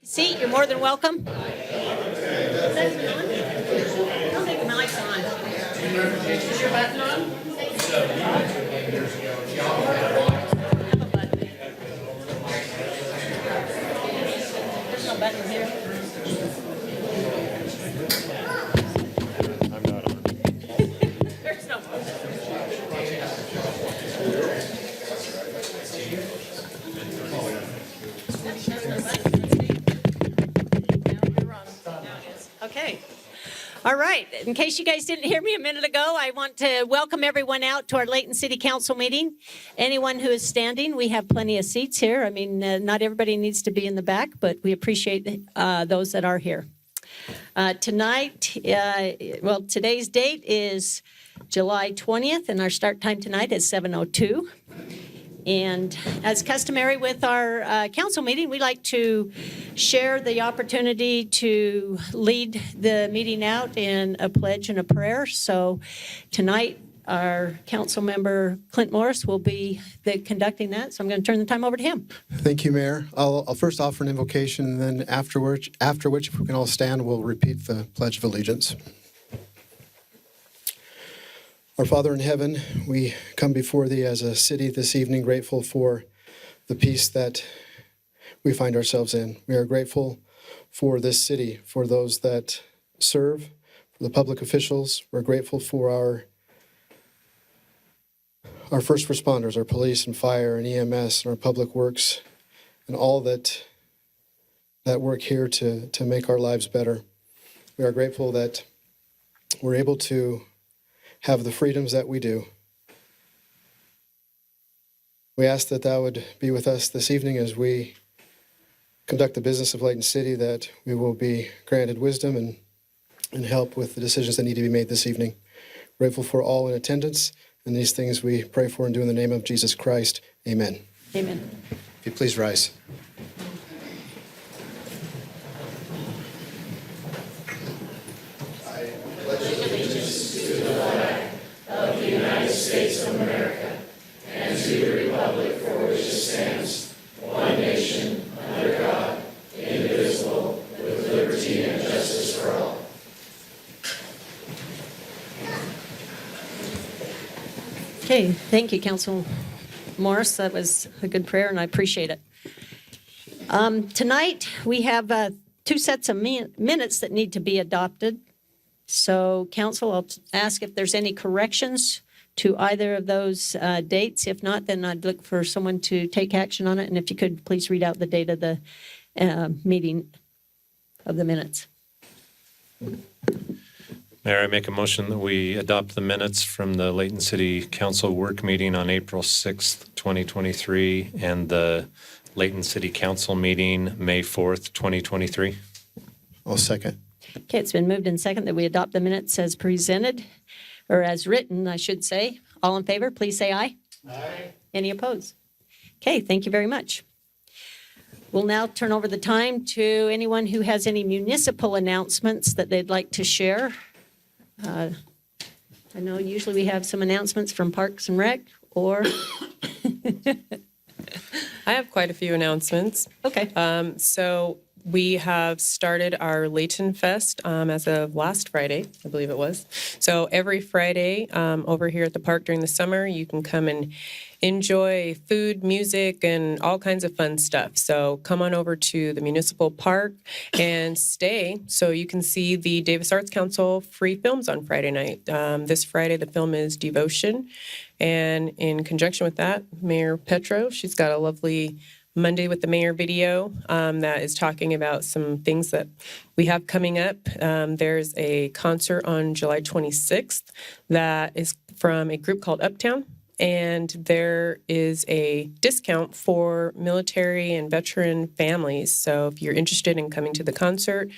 Seat, you're more than welcome. Don't take the mics on. Is your button on? There's no button here. I'm not on. There's no button. Okay. All right. In case you guys didn't hear me a minute ago, I want to welcome everyone out to our Layton City Council meeting. Anyone who is standing, we have plenty of seats here. I mean, not everybody needs to be in the back, but we appreciate those that are here. Today's date is July 20th, and our start time tonight is 7:02. And as customary with our council meeting, we like to share the opportunity to lead the meeting out in a pledge and a prayer. So tonight, our council member, Clint Morris, will be conducting that. So I'm going to turn the time over to him. Thank you, Mayor. I'll first offer an invocation, and then after which, if we can all stand, we'll repeat the Pledge of Allegiance. Our Father in heaven, we come before thee as a city this evening, grateful for the peace that we find ourselves in. We are grateful for this city, for those that serve, for the public officials. We're grateful for our first responders, our police and fire and EMS and our public works, and all that work here to make our lives better. We are grateful that we're able to have the freedoms that we do. We ask that thou would be with us this evening as we conduct the business of Layton City, that we will be granted wisdom and help with the decisions that need to be made this evening. Grateful for all in attendance, and these things we pray for and do in the name of Jesus Christ. Amen. Amen. If you please rise. States of America, and to the republic for which it stands, one nation, under God, indivisible, with liberty and justice for all. Okay, thank you, Council Morris. That was a good prayer, and I appreciate it. Tonight, we have two sets of minutes that need to be adopted. So, Council, I'll ask if there's any corrections to either of those dates. If not, then I'd look for someone to take action on it. And if you could, please read out the date of the meeting of the minutes. Mayor, I make a motion that we adopt the minutes from the Layton City Council work meeting on April 6th, 2023, and the Layton City Council meeting May 4th, 2023. I'll second. Okay, it's been moved and second that we adopt the minutes as presented, or as written, I should say. All in favor, please say aye. Aye. Any opposed? Okay, thank you very much. We'll now turn over the time to anyone who has any municipal announcements that they'd like to share. I know usually we have some announcements from Parks and Rec, or... I have quite a few announcements. Okay. So we have started our Layton Fest as of last Friday, I believe it was. So every Friday over here at the park during the summer, you can come and enjoy food, music, and all kinds of fun stuff. So come on over to the municipal park and stay so you can see the Davis Arts Council free films on Friday night. This Friday, the film is Devotion. And in conjunction with that, Mayor Petro, she's got a lovely Monday with the Mayor video that is talking about some things that we have coming up. There's a concert on July 26th that is from a group called Uptown. And there is a discount for military and veteran families. So if you're interested in coming to the concert,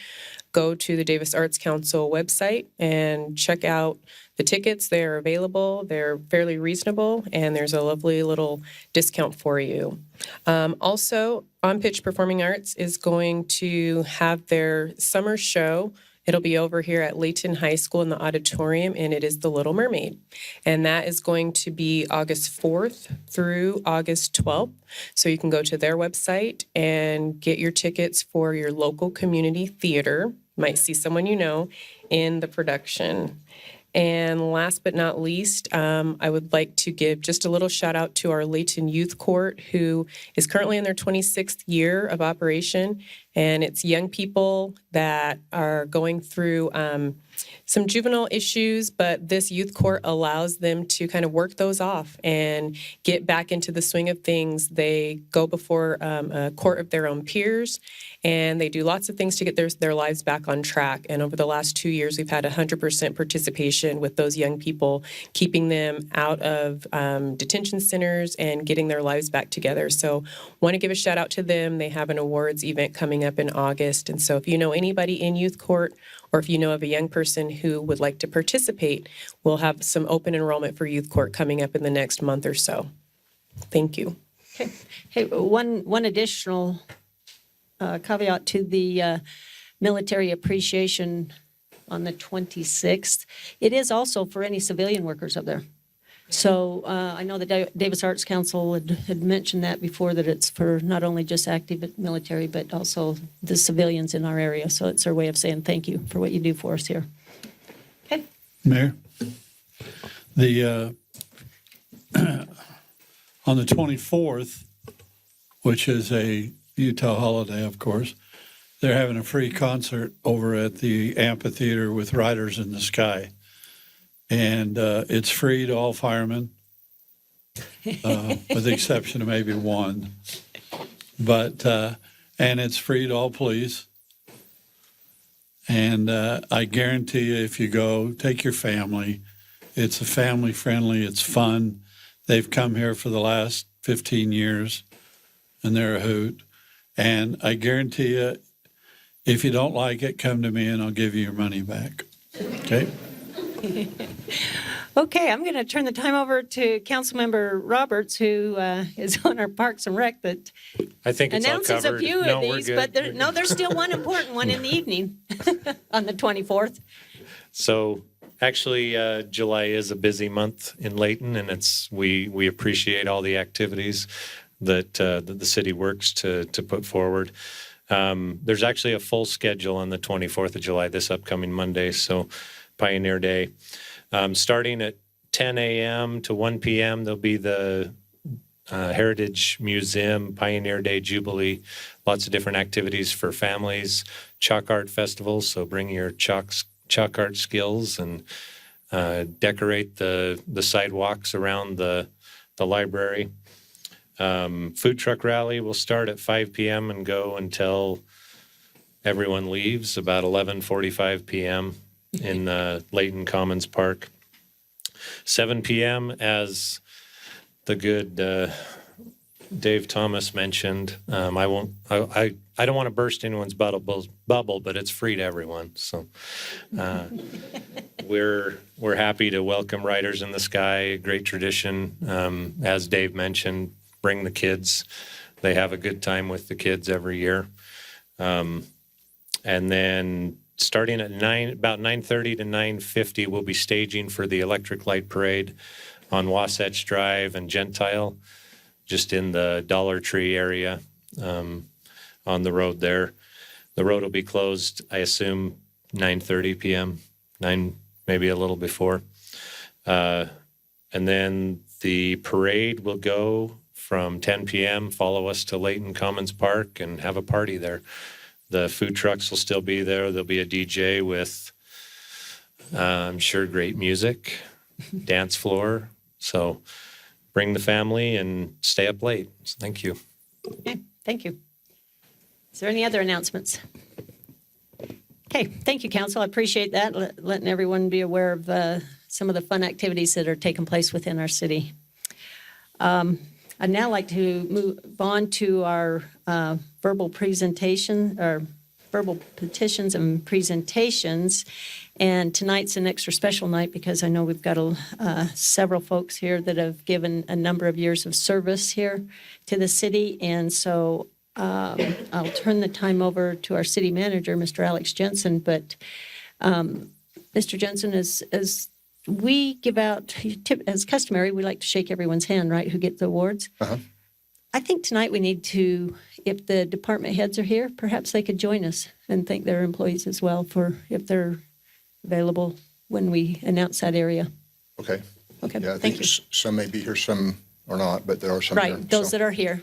go to the Davis Arts Council website and check out the tickets. They're available. They're fairly reasonable, and there's a lovely little discount for you. Also, On Pitch Performing Arts is going to have their summer show It'll be over here at Layton High School in the auditorium, and it is The Little Mermaid. And that is going to be August 4th through August 12th. So you can go to their website and get your tickets for your local community theater. Might see someone you know in the production. And last but not least, I would like to give just a little shout out to our Layton Youth Court, who is currently in their 26th year of operation. And it's young people that are going through some juvenile issues, but this youth court allows them to kind of work those off and get back into the swing of things. They go before a court of their own peers, and they do lots of things to get their lives back on track. And over the last 2 years, we've had 100% participation with those young people, keeping them out of detention centers and getting their lives back together. So want to give a shout out to them. They have an awards event coming up in August. And so if you know anybody in youth court, or if you know of a young person who would like to participate, we'll have some open enrollment for youth court coming up in the next month or so. Thank you. Okay. Hey, one additional caveat to the military appreciation on the 26th. It is also for any civilian workers up there. So I know the Davis Arts Council had mentioned that before, that it's for not only just active military, but also the civilians in our area. So it's our way of saying thank you for what you do for us here. Okay. Mayor, the on the 24th, which is a Utah holiday, of course, they're having a free concert over at the amphitheater with Riders in the Sky. And it's free to all firemen, with the exception of maybe one. But and it's free to all police. And I guarantee you, if you go, take your family. It's a family friendly. It's fun. They've come here for the last 15 years, and they're a hoot. And I guarantee you, if you don't like it, come to me and I'll give you your money back. Okay? Okay, I'm going to turn the time over to Councilmember Roberts, who is on our Parks and Rec, that I think it's all announces a covered. few No, of we're these, good. but there's still one important one in the evening on the 24th. So actually, July is a busy month in Layton, and we appreciate all the activities that the city works to put forward. There's actually a full schedule on the 24th of July, this upcoming Monday, so Pioneer Day. Starting at 10 a.m. to 1 p.m., there'll be the Heritage Museum Pioneer Day Jubilee. Lots of different activities for families. Chalk Art Festival, so bring your chalk art skills and decorate the sidewalks around the library. Food truck rally will start at 5 p.m. and go until everyone leaves, about 11:45 p.m. in Layton Commons Park. 7 p.m., as the good Dave Thomas mentioned. I don't want to burst anyone's bubble, but it's free to everyone. So we're happy to welcome Riders in the Sky, a great tradition. As Dave mentioned, bring the kids. They have a good time with the kids every year. And then starting at about 9:30 to 9:50, we'll be staging for the Electric Light Parade on Wasatch Drive and Gentile, just in the Dollar Tree area on the road there. The road will be closed, I assume, 9:30 p.m., maybe a little before. And then the parade will go from 10 p.m., follow us to Layton Commons Park and have a party there. The food trucks will still be there. There'll be a DJ with, I'm sure, great music, dance floor. So bring the family and stay up late. So thank you. Okay, thank you. Is there any other announcements? Okay, thank you, Council. I appreciate that, letting everyone be aware of some of the fun activities that are taking place within our city. I'd now like to move on to our verbal presentation, or verbal petitions and presentations. And tonight's an extra special night because I know we've got several folks here that have given a number of years of service here to the city. And so I'll turn the time over to our city manager, Mr. Alex Jensen. But Mr. Jensen, as we give out, as customary, we like to shake everyone's hand, right, who get the awards. Uh-huh. I think tonight we need to, if the department heads are here, perhaps they could join us and thank their employees as well for if they're available when we announce that area. Okay. Okay, Yeah, I thank think you. some may be here, some are not, but there are some here. Right, those so- that are here.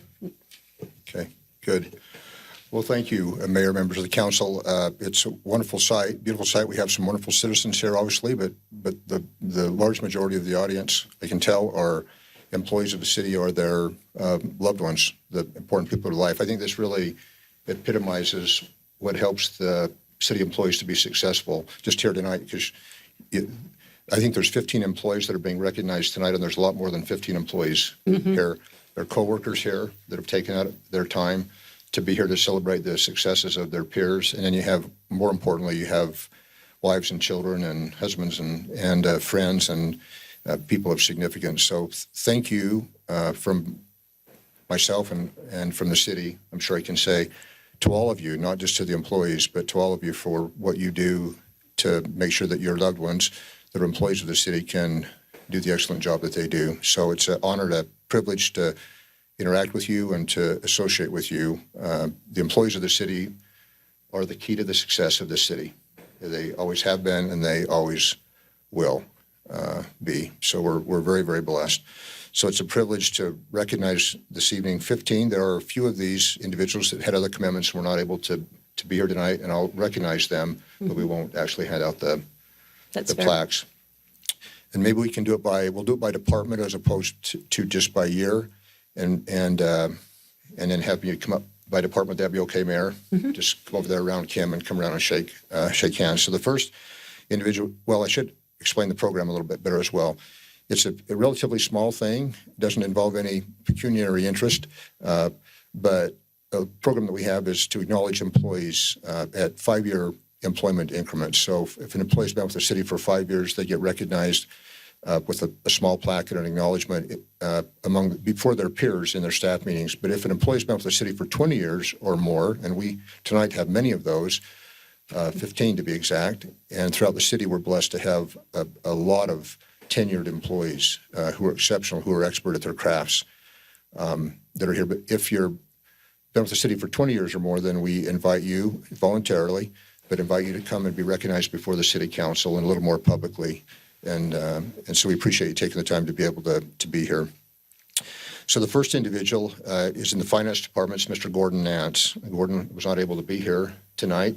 Okay, good. Well, thank you, Mayor, members of the council. It's a wonderful site, beautiful site. We have some wonderful citizens here, obviously, but the large majority of the audience, I can tell, are employees of the city or their loved ones, the important people of life. I think this really epitomizes what helps the city employees to be successful just here tonight, because I think there's 15 employees that are being recognized tonight, and there's a lot more than 15 employees here. There are coworkers here that have taken out their time to be here to celebrate the successes of their peers. And then you have, more importantly, you have wives and children and husbands and friends and people of significance. So thank you from myself and from the city, I'm sure I can say, to all of you, not just to the employees, but to all of you for what you do to make sure that your loved ones that are employees of the city can do the excellent job that they do. So it's an honor, a privilege to interact with you and to associate with you. The employees of the city are the key to the success of the city. They always have been, and they always will be. So we're very, very blessed. So it's a privilege to recognize this evening 15. There are a few of these individuals that had other commitments and were not able to be here tonight, and I'll recognize them, but we won't actually hand out the That's fair. plaques. And maybe we can do it we'll do it by department as opposed to just by year. And then have you come up by department. That'd be okay, Mayor. Just come over there around Kim and come around and shake hands. So the first individual, well, I should explain the program a little bit better as well. It's a relatively small thing. It doesn't involve any pecuniary interest, but a program that we have is to acknowledge employees at 5-year employment increments. So if an employee's been with the city for 5 years, they get recognized with a small plaque and an acknowledgement before their peers in their staff meetings. But if an employee's been with the city for 20 years or more, and we tonight have many of those, 15 to be exact, and throughout the city we're blessed to have a lot of tenured employees who are exceptional, who are expert at their crafts that are here. But if you're been with the city for 20 years or more, then we invite you voluntarily, but invite you to come and be recognized before the city council and a little more publicly. And so we appreciate you taking the time to be able to be here. So the first individual is in the finance department, it's Mr. Gordon Nance. Gordon was not able to be here tonight.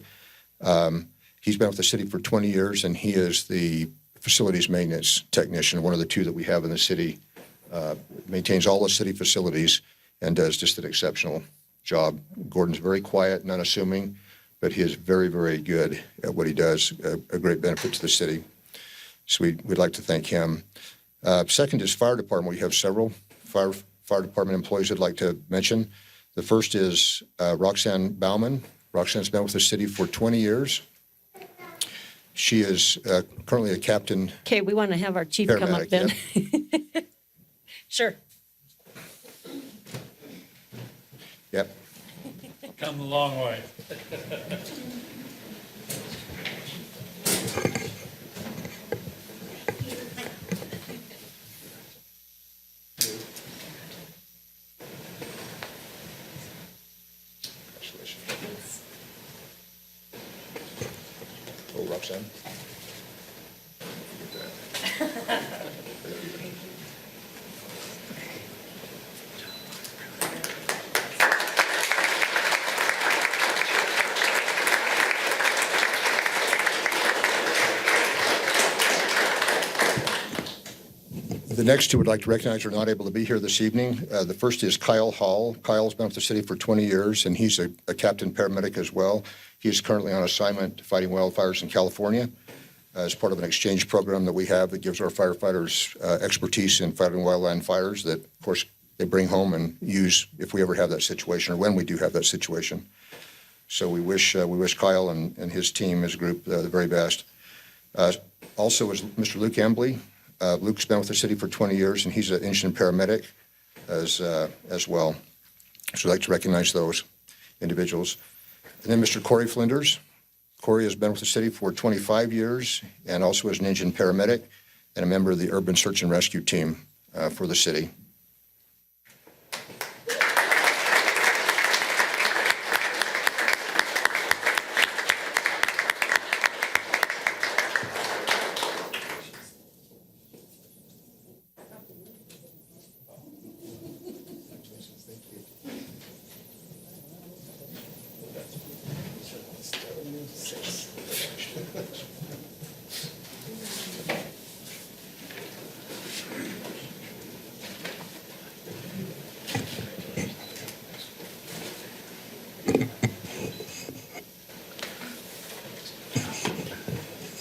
He's been with the city for 20 years, and he is the facilities maintenance technician, one of the two that we have in the city. Maintains all the city facilities and does just an exceptional job. Gordon's very quiet and unassuming, but he is very, very good at what he does, a great benefit to the city. So we'd like to thank him. Second is fire department. We have several fire department employees I'd like to mention. The first is Roxanne Bauman. Roxanne's been with the city for 20 years. She is currently a captain. Okay, we want to have our chief come up then. Sure. Yep. Come a long way. Congratulations. Oh, Roxanne. The next two would like to recognize are not able to be here this evening. The first is Kyle Hall. Kyle's been with the city for 20 years, and he's a captain paramedic as well. He's currently on assignment fighting wildfires in California as part of an exchange program that we have that gives our firefighters expertise in fighting wildland fires that, of course, they bring home and use if we ever have that situation or when we do have that situation. So we wish Kyle and his team, his group, the very best. Also is Mr. Luke Embley. Luke's been with the city for 20 years, and he's an engine paramedic as well. So I'd like to recognize those individuals. And then Mr. Corey Flinders. Corey has been with the city for 25 years and also is an engine paramedic and a member of the Urban Search and Rescue Team for the city.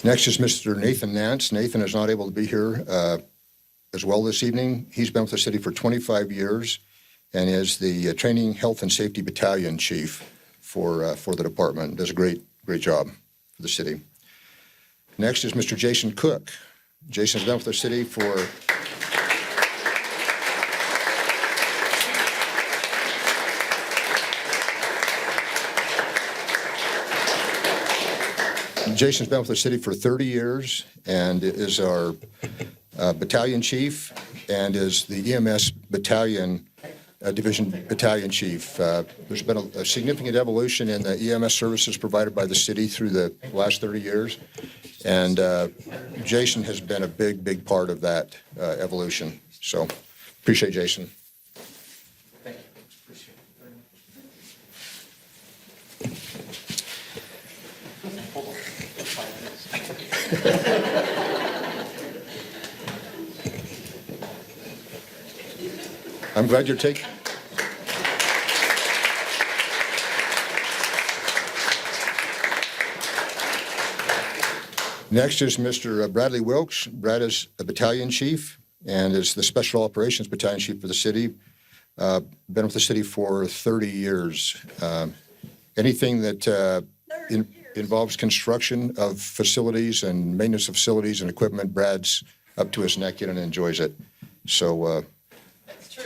Next is Mr. Nathan Nance. Nathan is not able to be here as well this evening. He's been with the city for 25 years and is the Training Health and Safety Battalion Chief for the department. Does a great job for the city. Next is Mr. Jason Cook. Jason's been with the city for Jason's been with the city for 30 years and is our battalion chief and is the EMS battalion division battalion chief. There's been a significant evolution in the EMS services provided by the city through the last 30 years, and Jason has been a big part of that evolution. So appreciate Jason. I'm glad you're taking. Next is Mr. Bradley Wilkes. Brad is a battalion chief and is the Special Operations Battalion Chief for the city. Been with the city for 30 years. Anything that involves construction of facilities and maintenance of facilities and equipment, Brad's up to his neck in and enjoys it. So. That's true.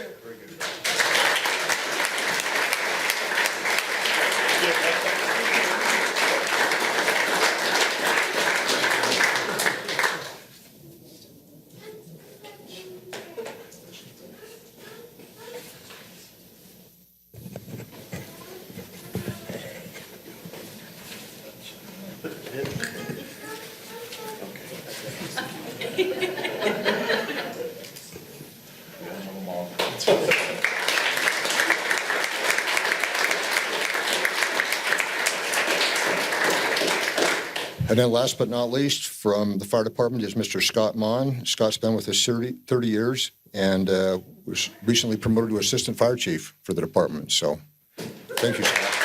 And then last but not least, from the fire department is Mr. Scott Mon. Scott's been with us 30 years and was recently promoted to assistant fire chief for the department. So thank you, Scott.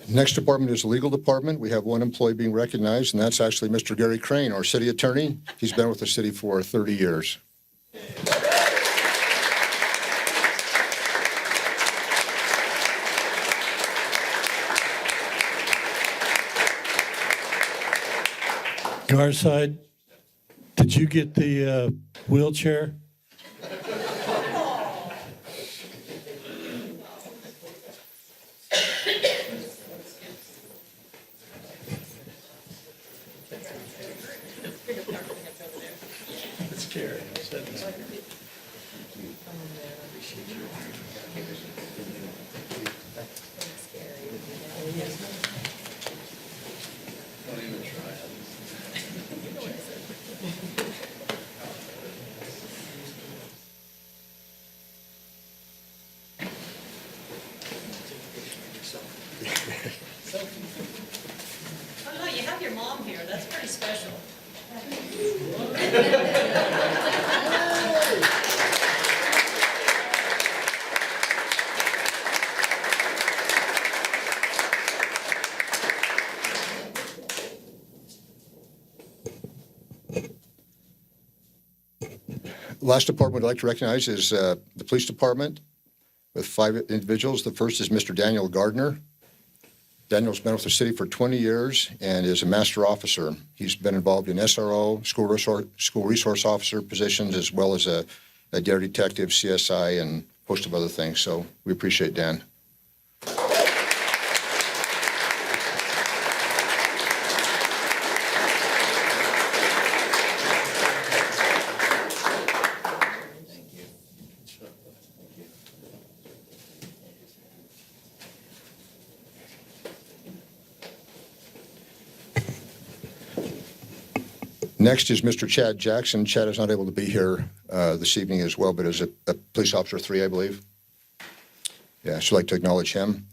Next department is the legal department. We have one employee being recognized, and that's actually Mr. Gary Crane, our city attorney. He's been with the city for 30 years. Garside, did you get the wheelchair? Oh, no, you have your mom here. That's pretty special. Last department I'd like to recognize is the police department with 5 individuals. The first is Mr. Daniel Gardner. Daniel's been with the city for 20 years and is a master officer. He's been involved in SRO, school resource officer positions, as well as a dare detective, CSI, and a host of other things. So we appreciate Dan. Next is Mr. Chad Jackson. Chad is not able to be here this evening as well, but is a police officer 3, I believe. Yeah, so I'd like to acknowledge him.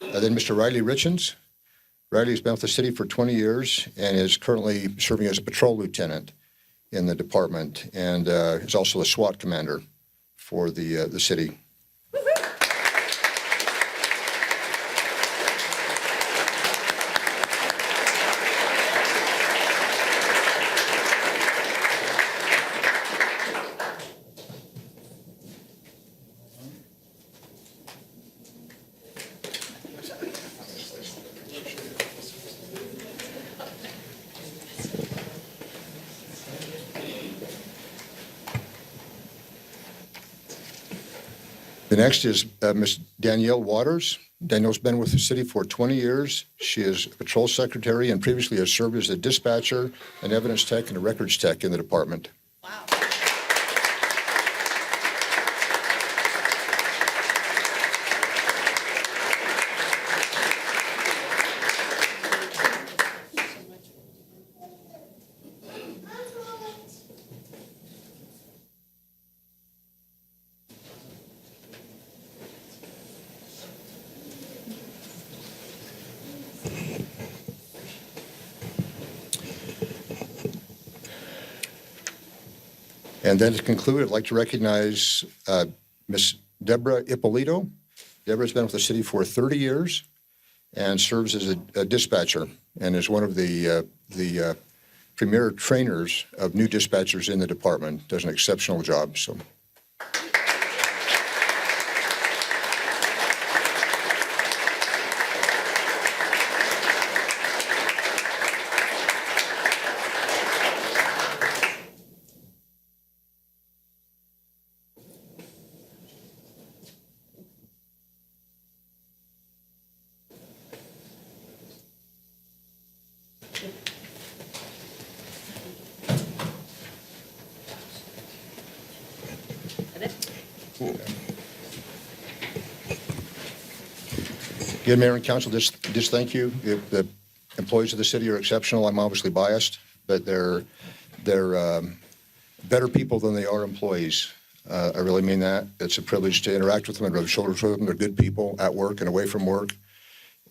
Then Mr. Riley Richens. Riley's been with the city for 20 years and is currently serving as a patrol lieutenant in the department and is also a SWAT commander for the city. The next is Ms. Danielle Waters. Danielle's been with the city for 20 years. She is a patrol secretary and previously has served as a dispatcher, an evidence tech, and a records tech in the department. Wow. And then to conclude, I'd like to recognize Ms. Deborah Ippolito. Deborah's been with the city for 30 years and serves as a dispatcher and is one of the premier trainers of new dispatchers in the department. Does an exceptional job. So. Again, Mayor and Council, just thank you. The employees of the city are exceptional. I'm obviously biased, but they're better people than they are employees. I really mean that. It's a privilege to interact with them and rub shoulders with them. They're good people at work and away from work,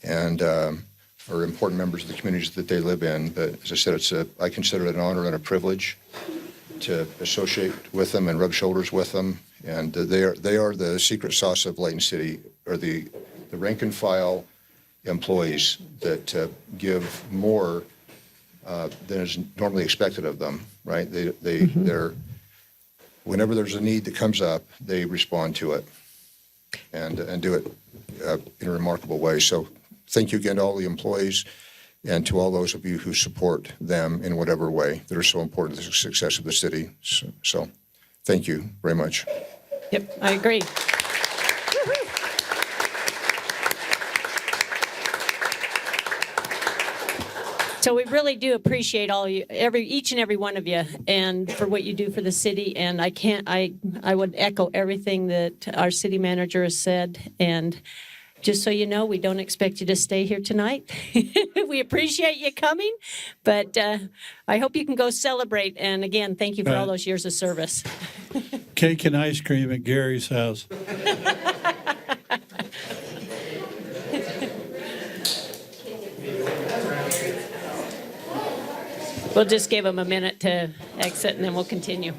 and are important members of the communities that they live in. But as I said, I consider it an honor and a privilege to associate with them and rub shoulders with them. And they are the secret sauce of Layton City, or the rank and file employees that give more than is normally expected of them, right? They're whenever there's a need that comes up, they respond to it and do it in a remarkable way. So thank you again to all the employees and to all those of you who support them in whatever way that are so important to the success of the city. So thank you very much. Yep, I agree. So we really do appreciate all you, each and every one of you, and for what you do for the city. And I would echo everything that our city manager has said. And just so you know, we don't expect you to stay here tonight. We appreciate you coming, but I hope you can go celebrate. And again, thank you for all those years of service. Cake and ice cream at Gary's house. We'll just give them a minute to exit, and then we'll continue.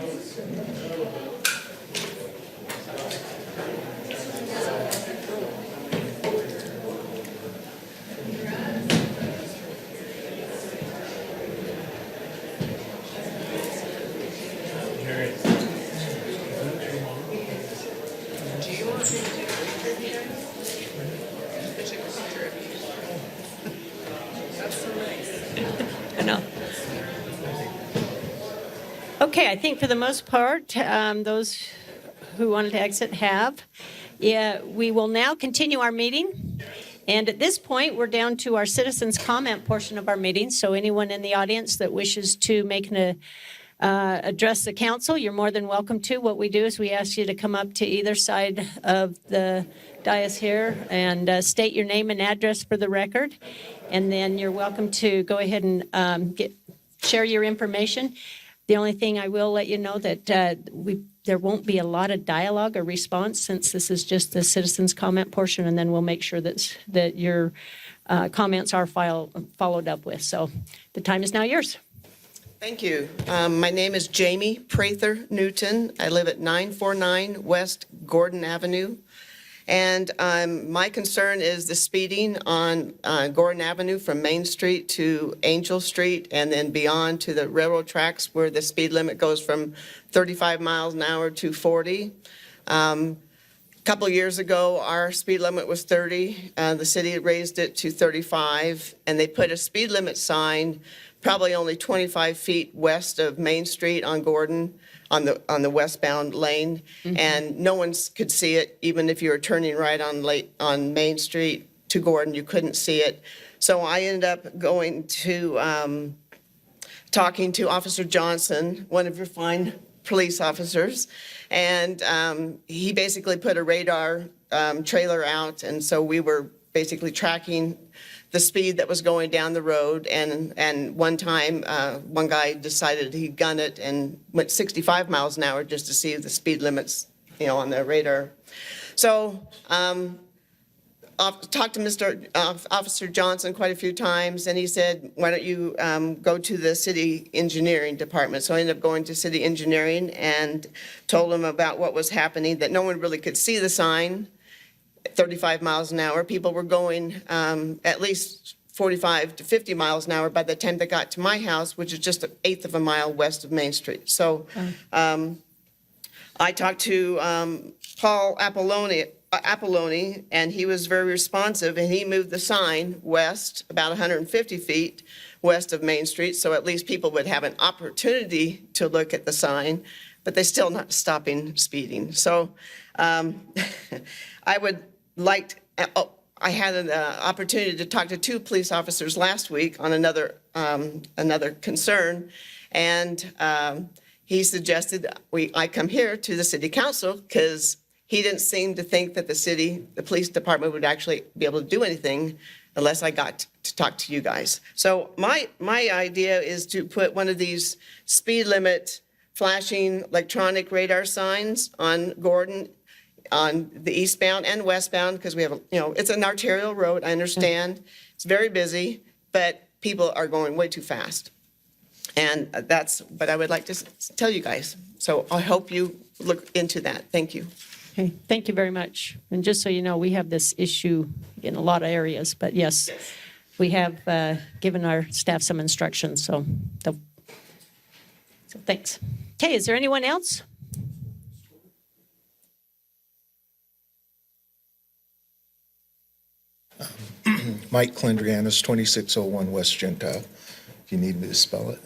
I know. Okay, I think for the most part, those who wanted to exit have. Yeah, we will now continue our meeting. And at this point, we're down to our citizens' comment portion of our meeting. So anyone in the audience that wishes to address the council, you're more than welcome to. What we do is we ask you to come up to either side of the dais here and state your name and address for the record. And then you're welcome to go ahead and share your information. The only thing I will let you know that there won't be a lot of dialogue or response since this is just the citizens' comment portion, and then we'll make sure that your comments are followed up with. So the time is now yours. Thank you. My name is Jamie Prather Newton. I live at 949 West Gordon Avenue. And my concern is the speeding on Gordon Avenue from Main Street to Angel Street and then beyond to the railroad tracks where the speed limit goes from 35 miles an hour to 40. A couple of years ago, our speed limit was 30. The city raised it to 35, and they put a speed limit sign probably only 25 feet west of Main Street on Gordon, on the westbound lane, and no one could see it. Even if you were turning right on Main Street to Gordon, you couldn't see it. So I ended up going to talking to Officer Johnson, one of your fine police officers, and he basically put a radar trailer out, and so we were basically tracking the speed that was going down the road. And one time, one guy decided he'd gun it and went 65 miles an hour just to see the speed limits, on the radar. So I've talked to Mr. Officer Johnson quite a few times, and he said, why don't you go to the city engineering department? So I ended up going to city engineering and told them about what was happening, that no one really could see the sign. 35 miles an hour. People were going at least 45 to 50 miles an hour by the time they got to my house, which is just an eighth of a mile west of Main Street. So I talked to Paul Apolloni, and he was very responsive, and he moved the sign west about 150 feet west of Main Street, so at least people would have an opportunity to look at the sign, but they're still not stopping speeding. So I would like, I had an opportunity to talk to two police officers last week on another concern, and he suggested I come here to the city council because he didn't seem to think that the police department would actually be able to do anything unless I got to talk to you guys. So my idea is to put one of these speed limit flashing electronic radar signs on Gordon, on the eastbound and westbound, because we have, it's an arterial road, I understand. It's very busy, but people are going way too fast. And that's what I would like to tell you guys. So I hope you look into that. Thank you. Okay, thank you very much. And just so you know, we have this issue in a lot of areas, but yes, we have given our staff some instructions, so thanks. Okay, is there anyone else? Mike Clendrianis, 2601 West Gentile. If you need me to spell it.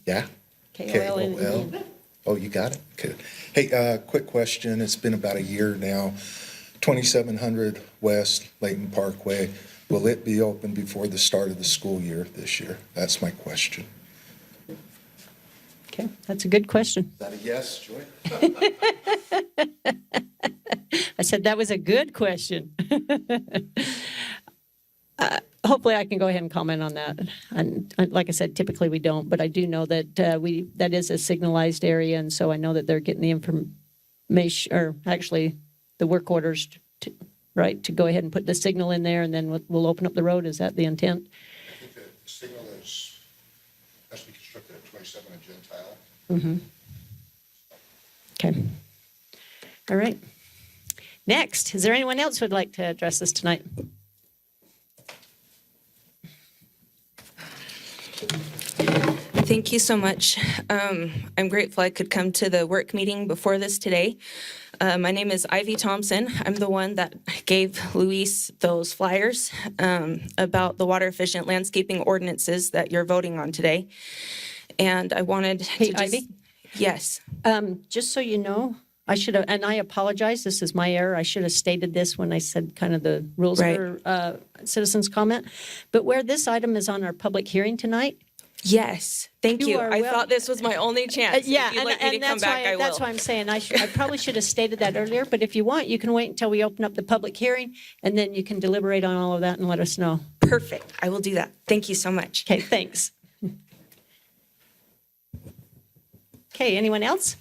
Yeah? K-O-L-N-E. K-O-L. Oh, you got it? Good. Hey, quick question. It's been about a year now. 2700 West Layton Parkway. Will it be open before the start of the school year this year? That's my question. Okay, that's a good question. Is that a yes, Joy? I said that was a good question. Hopefully, I can go ahead and comment on that. And like I said, typically we don't, but I do know that that is a signalized area, and so I know that they're getting the information, or actually the work orders, to go ahead and put the signal in there, and then we'll open up the road. Is that the intent? I think the signal has to be constructed at 27 and Gentile. Mm-hmm. Okay. All right. Next, is there anyone else who would like to address us tonight? Thank you so much. I'm grateful I could come to the work meeting before this today. My name is Ivy Thompson. I'm the one that gave Luis those flyers about the water efficient landscaping ordinances that you're voting on today. And I wanted Hey, to just... Ivy? Yes. Just so you know, I should have, and I apologize, this is my error. I should have stated this when I said kind of the rules Right. for citizens' comment. But where this item is on our public hearing tonight, Yes. Thank You you. are I well- thought this was my only chance. yeah, If you'd like me to come that's back, why I that's will. why I'm saying I probably should have stated that earlier. But if you want, you can wait until we open up the public hearing, and then you can deliberate on all of that and let us know. Perfect. I will do that. Thank you so much. Okay, thanks. Okay, anyone else?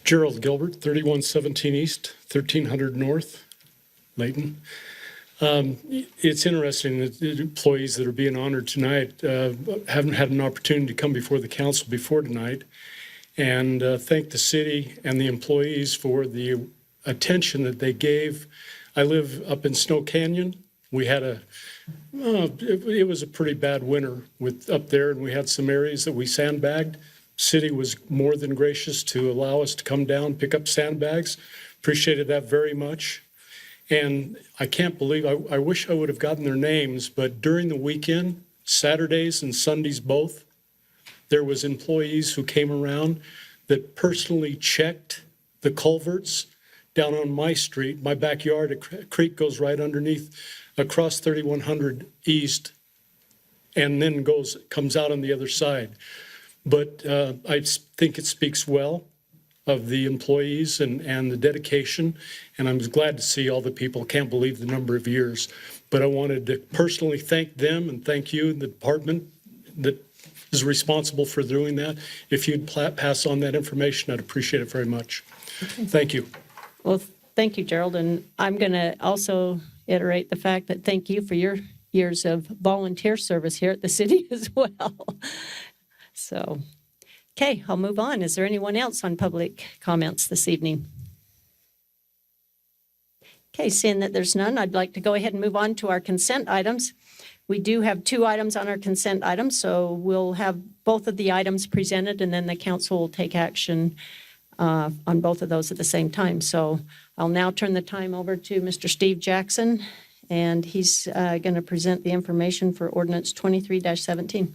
Gerald Gilbert, 3117 East, 1300 North, Layton. It's interesting that the employees that are being honored tonight haven't had an opportunity to come before the council before tonight. And thank the city and the employees for the attention that they gave. I live up in Snow Canyon. We had it was a pretty bad winter up there, and we had some areas that we sandbagged. City was more than gracious to allow us to come down, pick up sandbags. Appreciated that very much. And I can't believe, I wish I would have gotten their names, but during the weekend, Saturdays and Sundays both, there was employees who came around that personally checked the culverts down on my street, my backyard. A creek goes right underneath, across 3100 East, and then comes out on the other side. But I think it speaks well of the employees and the dedication, and I'm glad to see all the people. Can't believe the number of years. But I wanted to personally thank them and thank you, the department that is responsible for doing that. If you'd pass on that information, I'd appreciate it very much. Thank you. Well, thank you, Gerald. And I'm going to also iterate the fact that thank you for your years of volunteer service here at the city as well. So, okay, I'll move on. Is there anyone else on public comments this evening? Okay, seeing that there's none, I'd like to go ahead and move on to our consent items. We do have 2 items on our consent items, so we'll have both of the items presented, and then the council will take action on both of those at the same time. So I'll now turn the time over to Mr. Steve Jackson, and he's going to present the information for ordinance 23-17.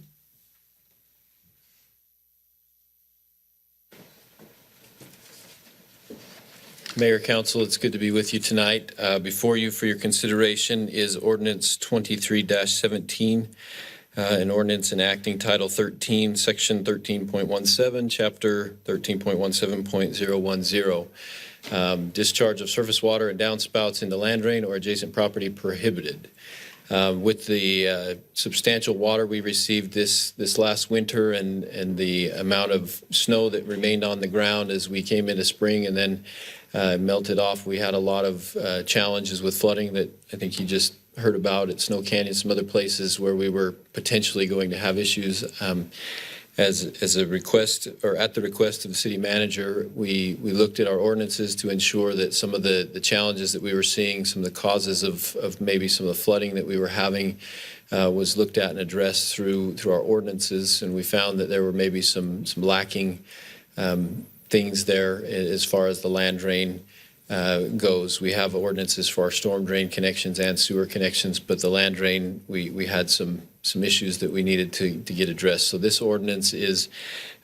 Mayor, Council, it's good to be with you tonight. Before you for your consideration is ordinance 23-17, an ordinance enacting Title 13, Section 13.17, Chapter 13.17.010, discharge of surface water and downspouts into land drain or adjacent property prohibited. With the substantial water we received this last winter and the amount of snow that remained on the ground as we came into spring and then melted off, we had a lot of challenges with flooding that I think you just heard about at Snow Canyon, some other places where we were potentially going to have issues. As a request, or at the request of the city manager, we looked at our ordinances to ensure that some of the challenges that we were seeing, some of the causes of maybe some of the flooding that we were having was looked at and addressed through our ordinances, and we found that there were maybe some lacking things there as far as the land drain goes. We have ordinances for our storm drain connections and sewer connections, but the land drain, we had some some issues that we needed to get addressed. So this ordinance is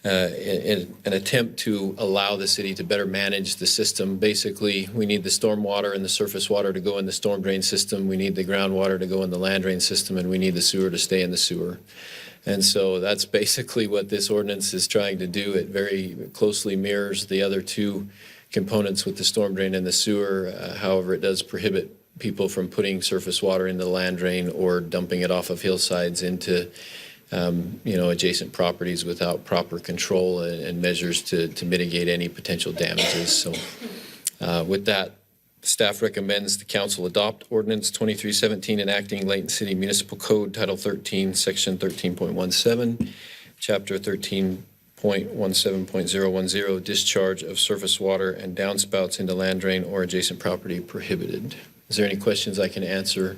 an attempt to allow the city to better manage the system. Basically, we need the storm water and the surface water to go in the storm drain system. We need the groundwater to go in the land drain system, and we need the sewer to stay in the sewer. And so that's basically what this ordinance is trying to do. It very closely mirrors the other two components with the storm drain and the sewer. However, it does prohibit people from putting surface water in the land drain or dumping it off of hillsides into adjacent properties without proper control and measures to mitigate any potential damages. So with that, staff recommends the council adopt ordinance 2317 enacting Layton City Municipal Code Title 13, Section 13.17, Chapter 13.17.010, discharge of surface water and downspouts into land drain or adjacent property prohibited. Is there any questions I can answer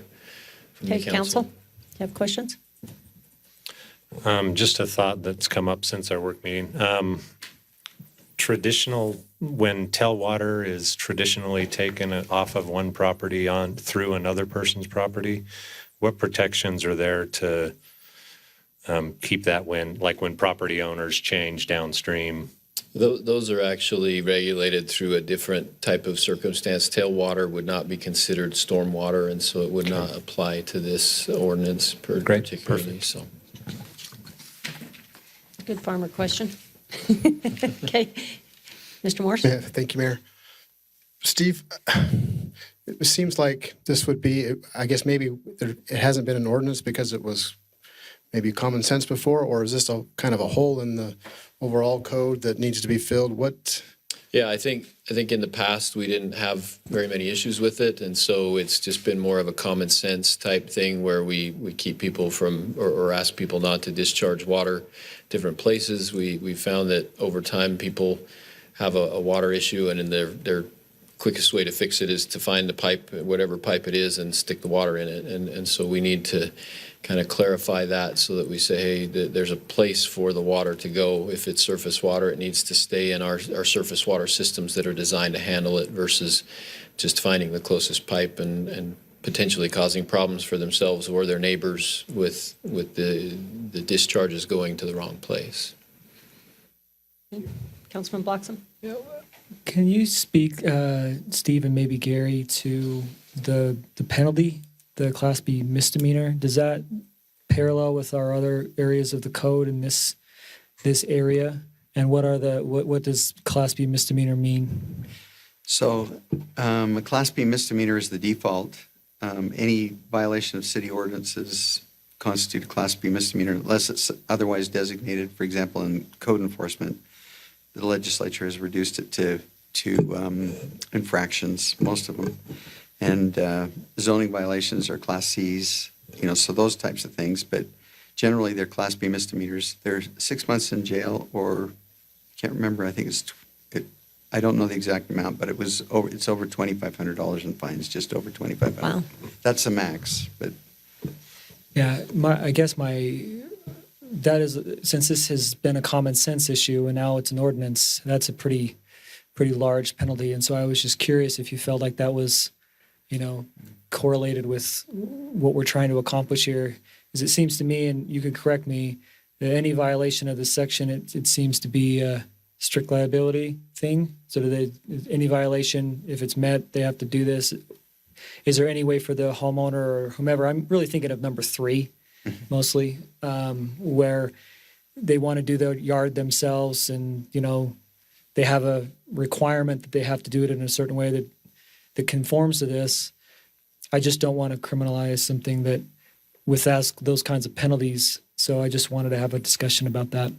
from Okay, the council, council? you have questions? Just a thought that's come up since our work meeting. Traditional, when tailwater is traditionally taken off of one property on through another person's property, what protections are there to keep that when property owners change downstream? Those are actually regulated through a different type of circumstance. Tailwater would not be considered stormwater, and so it would not apply to this ordinance particularly. Perfect. So. Good farmer question. Okay. Mr. Morse? Yeah, thank you, Mayor. Steve, it seems like this would be, I guess maybe it hasn't been an ordinance because it was maybe common sense before, or is this a kind of a hole in the overall code that needs to be filled? What? Yeah, I think in the past we didn't have very many issues with it, and so it's just been more of a common sense type thing where we keep people from or ask people not to discharge water different places. We found that over time people have a water issue, and in their quickest way to fix it is to find the pipe, whatever pipe it is, and stick the water in it. And so we need to kind of clarify that so that we say, hey, there's a place for the water to go. If it's surface water, it needs to stay in our surface water systems that are designed to handle it versus just finding the closest pipe and potentially causing problems for themselves or their neighbors with the discharges going to the wrong place. Councilman Bloxham? Can you speak, Steve and maybe Gary, to the penalty, the Class B misdemeanor? Does that parallel with our other areas of the code in this area? And what does Class B misdemeanor mean? So a Class B misdemeanor is the default. Any violation of city ordinances constitute a Class B misdemeanor unless it's otherwise designated. For example, in code enforcement, the legislature has reduced it to infractions, most of them. And zoning violations are Class Cs, so those types of things. But generally, they're Class B misdemeanors. They're 6 months in jail, or I can't remember. I think I don't know the exact amount, but it's over $2,500 in fines, just over $2,500. Wow. That's the max. But Yeah, that is, since this has been a common sense issue and now it's an ordinance, that's a pretty large penalty. And so I was just curious if you felt like that was, correlated with what we're trying to accomplish here. Because it seems to me, and you could correct me, that any violation of this section, it seems to be a strict liability thing. So any violation, if it's met, they have to do this. Is there any way for the homeowner or whomever, I'm really thinking of number 3 mostly, where they want to do the yard themselves and, they have a requirement that they have to do it in a certain way that conforms to this. I just don't want to criminalize something that with those kinds of penalties. So I just wanted to have a discussion about that.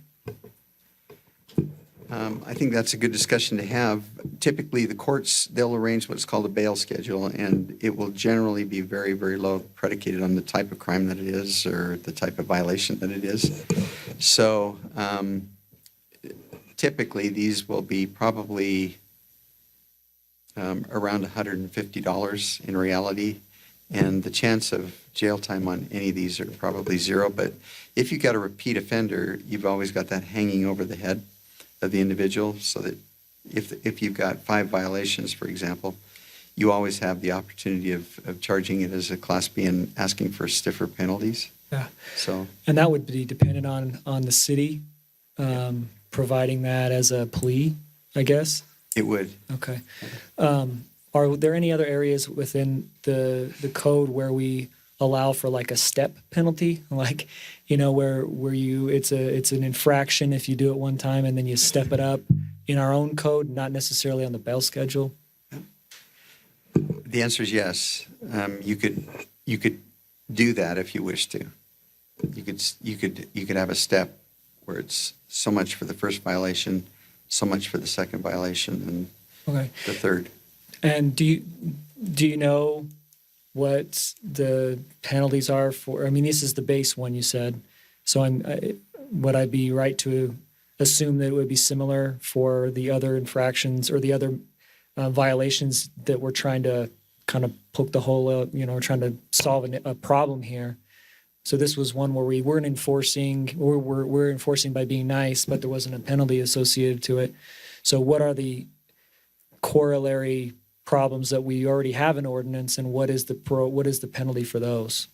I think that's a good discussion to have. Typically, the courts, they'll arrange what's called a bail schedule, and it will generally be very, very low, predicated on the type of crime that it is or the type of violation that it is. So typically, these will be probably around $150 in reality, and the chance of jail time on any of these are probably 0. But if you've got a repeat offender, you've always got that hanging over the head of the individual, so that if you've got 5 violations, for example, you always have the opportunity of charging it as a Class B and asking for stiffer penalties. Yeah. So, And that would be dependent on the city providing that as a plea, I guess. it would. Okay. Are there any other areas within the code where we allow for like a step penalty, like, where it's an infraction if you do it one time and then you step it up in our own code, not necessarily on the bail schedule? The answer is yes. You could do that if you wish to. You could have a step where it's so much for the first violation, so much for the second violation, and Okay. the third. And do you know what the penalties are for? I mean, this is the base one you said. So would I be right to assume that it would be similar for the other infractions or the other violations that we're trying to kind of poke the hole out, trying to solve a problem here? So this was one where we weren't enforcing, or we're enforcing by being nice, but there wasn't a penalty associated to it. So what are the corollary problems that we already have in ordinance, and what is the penalty for those?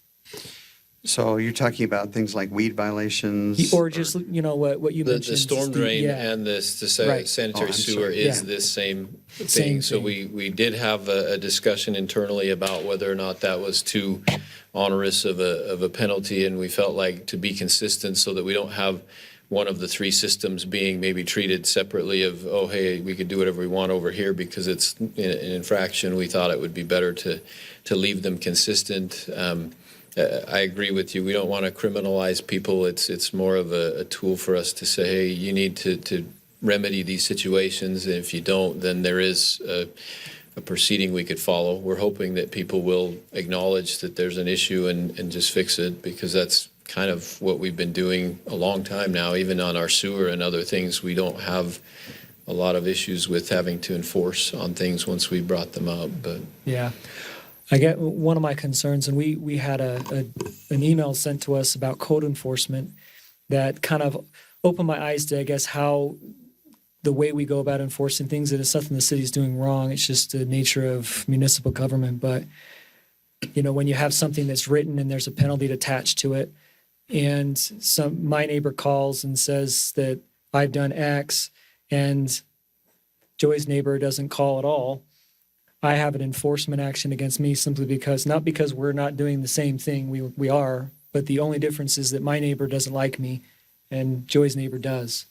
So you're talking about things like weed violations? Or just, what you mentioned. The storm drain yeah. and the Right. sanitary Oh, I'm sewer sorry. is Yeah. this same Same thing. So thing. we did have a discussion internally about whether or not that was too onerous of a penalty, and we felt like to be consistent so that we don't have one of the three systems being maybe treated separately of, oh, hey, we could do whatever we want over here because it's an infraction. We thought it would be better to leave them consistent. I agree with you. We don't want to criminalize people. It's more of a tool for us to say, hey, you need to remedy these situations. And if you don't, then there is a proceeding we could follow. We're hoping that people will acknowledge that there's an issue and just fix it, because that's kind of what we've been doing a long time now. Even on our sewer and other things, we don't have a lot of issues with having to enforce on things once we brought them up. But Yeah. I get one of my concerns, and we had an email sent to us about code enforcement that kind of opened my eyes to, I guess, how the way we go about enforcing things. It is something the city's doing wrong. It's just the nature of municipal government. But, when you have something that's written and there's a penalty attached to it, and my neighbor calls and says that I've done X, and Joey's neighbor doesn't call at all, I have an enforcement action against me simply because, not because we're not doing the same thing, we are, but the only difference is that my neighbor doesn't like me and Joey's neighbor does.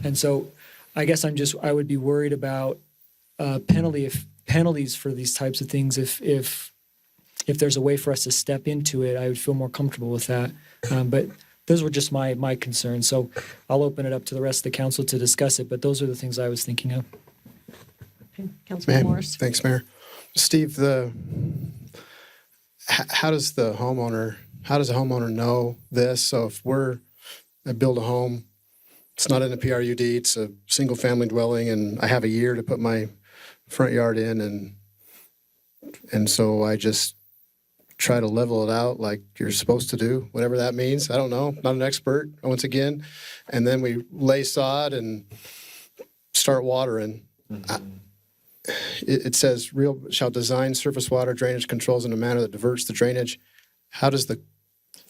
And so I guess I would be worried about penalties for these types of things. If there's a way for us to step into it, I would feel more comfortable with that. But those were just my concerns. So I'll open it up to the rest of the council to discuss it, but those are the things I was thinking of. Councilman Morris. Thanks, Mayor. Steve, how does a homeowner know this? So if I build a home, it's not in a PRUD, it's a single family dwelling, and I have a year to put my front yard in, and so I just try to level it out like you're supposed to do, whatever that means. I don't know, not an expert, once again. And then we lay sod and start watering. It says, shall design surface water drainage controls in a manner that diverts the drainage. How does the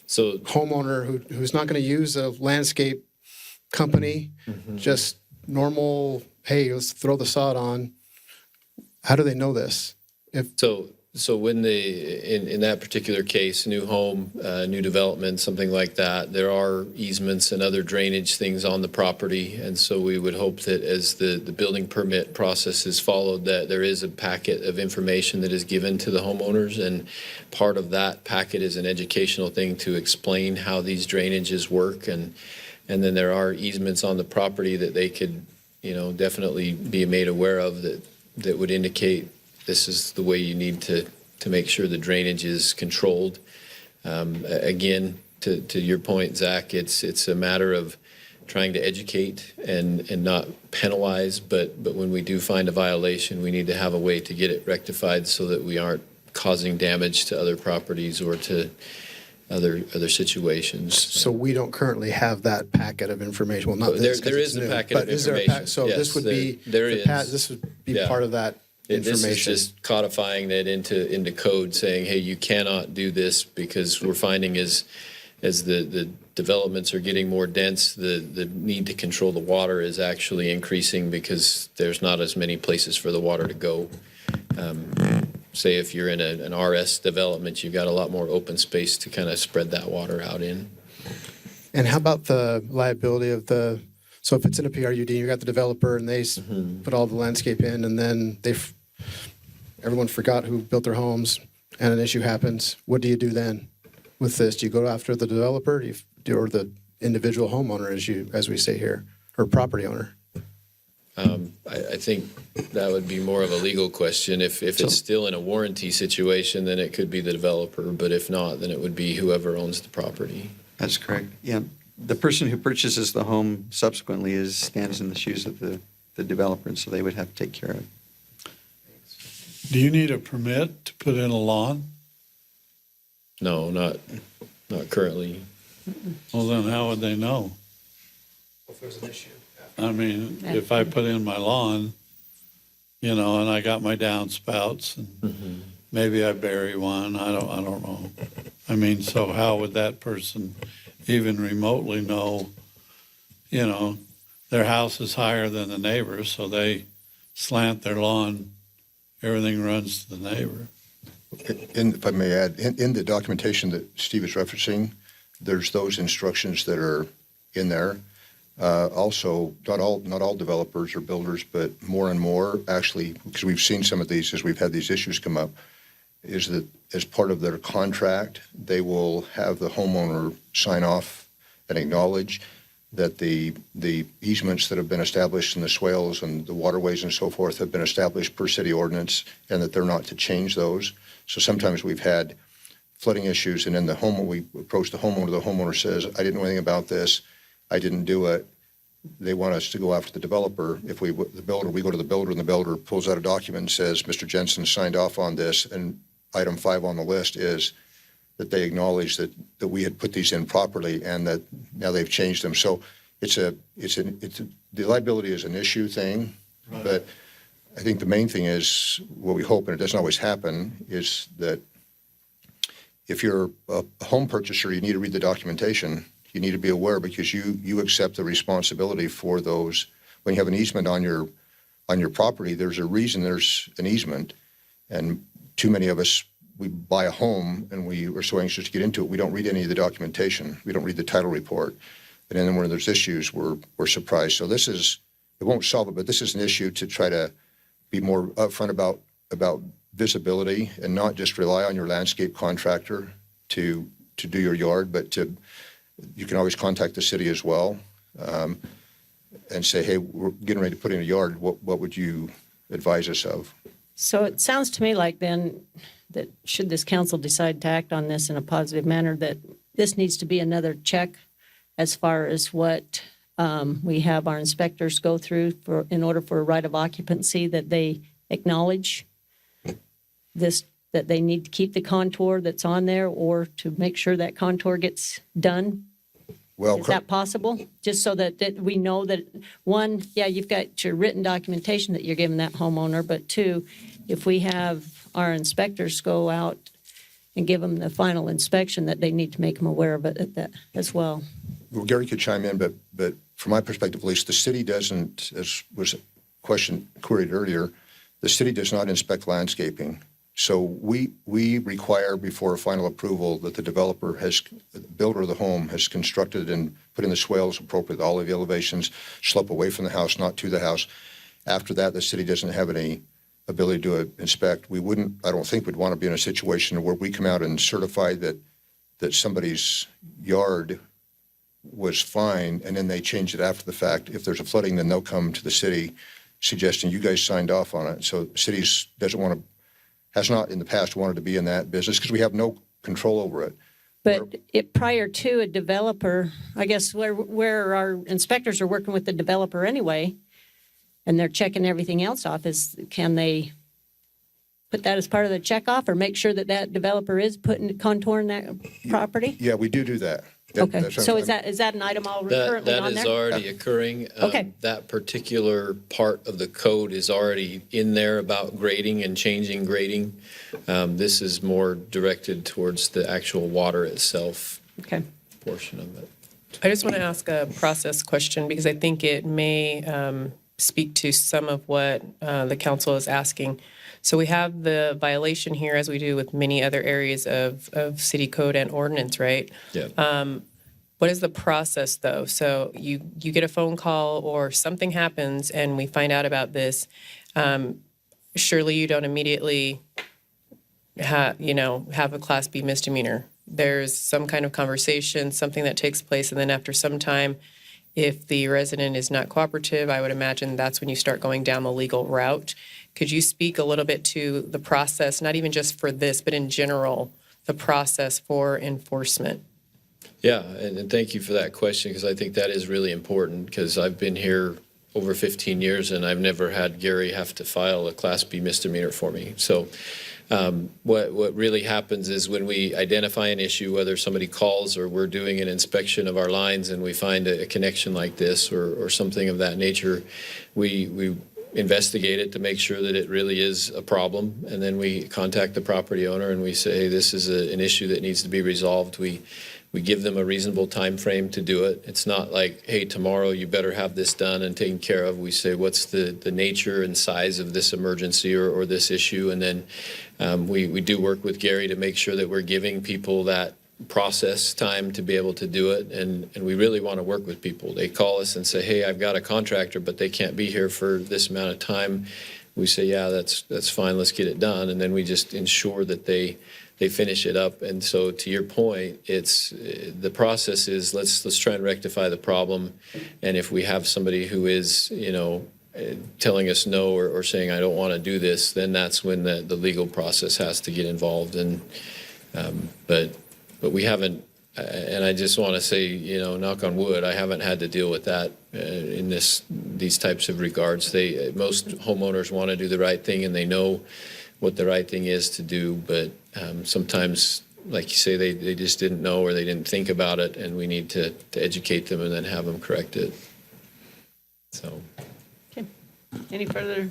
homeowner who's not going to use a landscape company, just normal, hey, let's throw the sod on, how do they know this? So when in that particular case, new home, new development, something like that, there are easements and other drainage things on the property. And so we would hope that as the building permit process is followed, that there is a packet of information that is given to the homeowners. And part of that packet is an educational thing to explain how these drainages work. And then there are easements on the property that they could, definitely be made aware of that would indicate this is the way you need to make sure the drainage is controlled. Again, to your point, Zach, it's a matter of trying to educate and not penalize. But when we do find a violation, we need to have a way to get it rectified so that we aren't causing damage to other properties or to other situations. So we don't currently have that packet of information. Well, not this, 'cause there it's is a new. packet But of is there a information. so Yes, this would be there is. This would be Yeah. part of that information. This is just codifying that into code, saying, hey, you cannot do this, because we're finding as as the developments are getting more dense, the need to control the water is actually increasing because there's not as many places for the water to go. Say if you're in an RS development, you've got a lot more open space to kind of spread that water out in. And how about the liability of so if it's in a PRUD, you got the developer and they put all the landscape in, and then everyone forgot who built their homes and an issue happens, what do you do then with this? Do you go after the developer or the individual homeowner, as we say here, or property owner? I think that would be more of a legal question. If it's still in a warranty situation, then it could be the developer, but if not, then it would be whoever owns the property. That's correct. Yeah. The person who purchases the home subsequently stands in the shoes of the developer, and so they would have to take care of it. Do you need a permit to put in a lawn? No, not currently. Well, then how would they know? If there's an issue. I mean, if I put in my lawn, and I got my downspouts, and maybe I bury one, I don't know. I mean, so how would that person even remotely know, their house is higher than the neighbors, so they slant their lawn, everything runs to the neighbor. If I may add, in the documentation that Steve is referencing, there's those instructions that are in there. Also, not all developers or builders, but more and more, actually, because we've seen some of these as we've had these issues come up, is that as part of their contract, they will have the homeowner sign off and acknowledge that the easements that have been established in the swales and the waterways and so forth have been established per city ordinance, and that they're not to change those. So sometimes we've had flooding issues, and then we approach the homeowner says, I didn't know anything about this, I didn't do it. They want us to go after the developer. If we go to the builder, and the builder pulls out a document and says, Mr. Jensen signed off on this, and item 5 on the list is that they acknowledge that we had put these in properly and that now they've changed them. So the liability is an issue thing, right. But I think the main thing is what we hope, and it doesn't always happen, is that if you're a home purchaser, you need to read the documentation. You need to be aware because you accept the responsibility for those. When you have an easement on your property, there's a reason there's an easement, and too many of us, we buy a home and we are so anxious to get into it, we don't read any of the documentation. We don't read the title report. And then when there's issues, we're surprised. So it won't solve it, but this is an issue to try to be more upfront about visibility and not just rely on your landscape contractor to do your yard, but you can always contact the city as well and say, hey, we're getting ready to put in a yard. What would you advise us of? So it sounds to me like then that should this council decide to act on this in a positive manner, that this needs to be another check as far as what we have our inspectors go through in order for a right of occupancy, that they acknowledge this, that they need to keep the contour that's on there or to make sure that contour gets done. Well, is that possible? Just so that we know that, one, yeah, you've got your written documentation that you're giving that homeowner, but two, if we have our inspectors go out and give them the final inspection, that they need to make them aware of it that as well. Well, Gary could chime in, but from my perspective, at least, the city doesn't, as was a question queried earlier, the city does not inspect landscaping. So we require before a final approval that the builder of the home has constructed and put in the swales appropriate, all of the elevations slope away from the house, not to the house. After that, the city doesn't have any ability to inspect. I don't think we'd want to be in a situation where we come out and certify that somebody's yard was fine, and then they change it after the fact. If there's a flooding, then they'll come to the city suggesting you guys signed off on it. So the city has not in the past wanted to be in that business because we have no control over it. But prior to a developer, I guess where our inspectors are working with the developer anyway, and they're checking everything else off, can they put that as part of the check off or make sure that developer is contouring that property? Yeah, we do that. Okay, so is that an item currently on there? That is already occurring. Okay. That particular part of the code is already in there about grading and changing grading. This is more directed towards the actual water itself. Okay. portion of it. I just want to ask a process question because I think it may speak to some of what the council is asking. So we have the violation here, as we do with many other areas of city code and ordinance, right? Yeah. What is the process, though? So you get a phone call or something happens and we find out about this. Surely you don't immediately have a Class B misdemeanor. There's some kind of conversation, something that takes place, and then after some time, if the resident is not cooperative, I would imagine that's when you start going down the legal route. Could you speak a little bit to the process, not even just for this, but in general, the process for enforcement? Yeah, and thank you for that question, because I think that is really important, because I've been here over 15 years and I've never had Gary have to file a Class B misdemeanor for me. So what really happens is when we identify an issue, whether somebody calls or we're doing an inspection of our lines and we find a connection like this or something of that nature, we investigate it to make sure that it really is a problem, and then we contact the property owner and we say, hey, this is an issue that needs to be resolved. We give them a reasonable time frame to do it. It's not like, hey, tomorrow you better have this done and taken care of. We say, what's the nature and size of this emergency or this issue? And then we do work with Gary to make sure that we're giving people that process time to be able to do it. And we really want to work with people. They call us and say, hey, I've got a contractor, but they can't be here for this amount of time. We say, yeah, that's fine. Let's get it done. And then we just ensure that they finish it up. And so to your point, it's the process is let's try and rectify the problem. And if we have somebody who is, telling us no or saying, I don't want to do this, then that's when the legal process has to get involved. And but we haven't, and I just want to say, knock on wood, I haven't had to deal with that in these types of regards. Most homeowners want to do the right thing and they know what the right thing is to do, but sometimes, like you say, they just didn't know or they didn't think about it, and we need to educate them and then have them correct it. So, Okay. Any further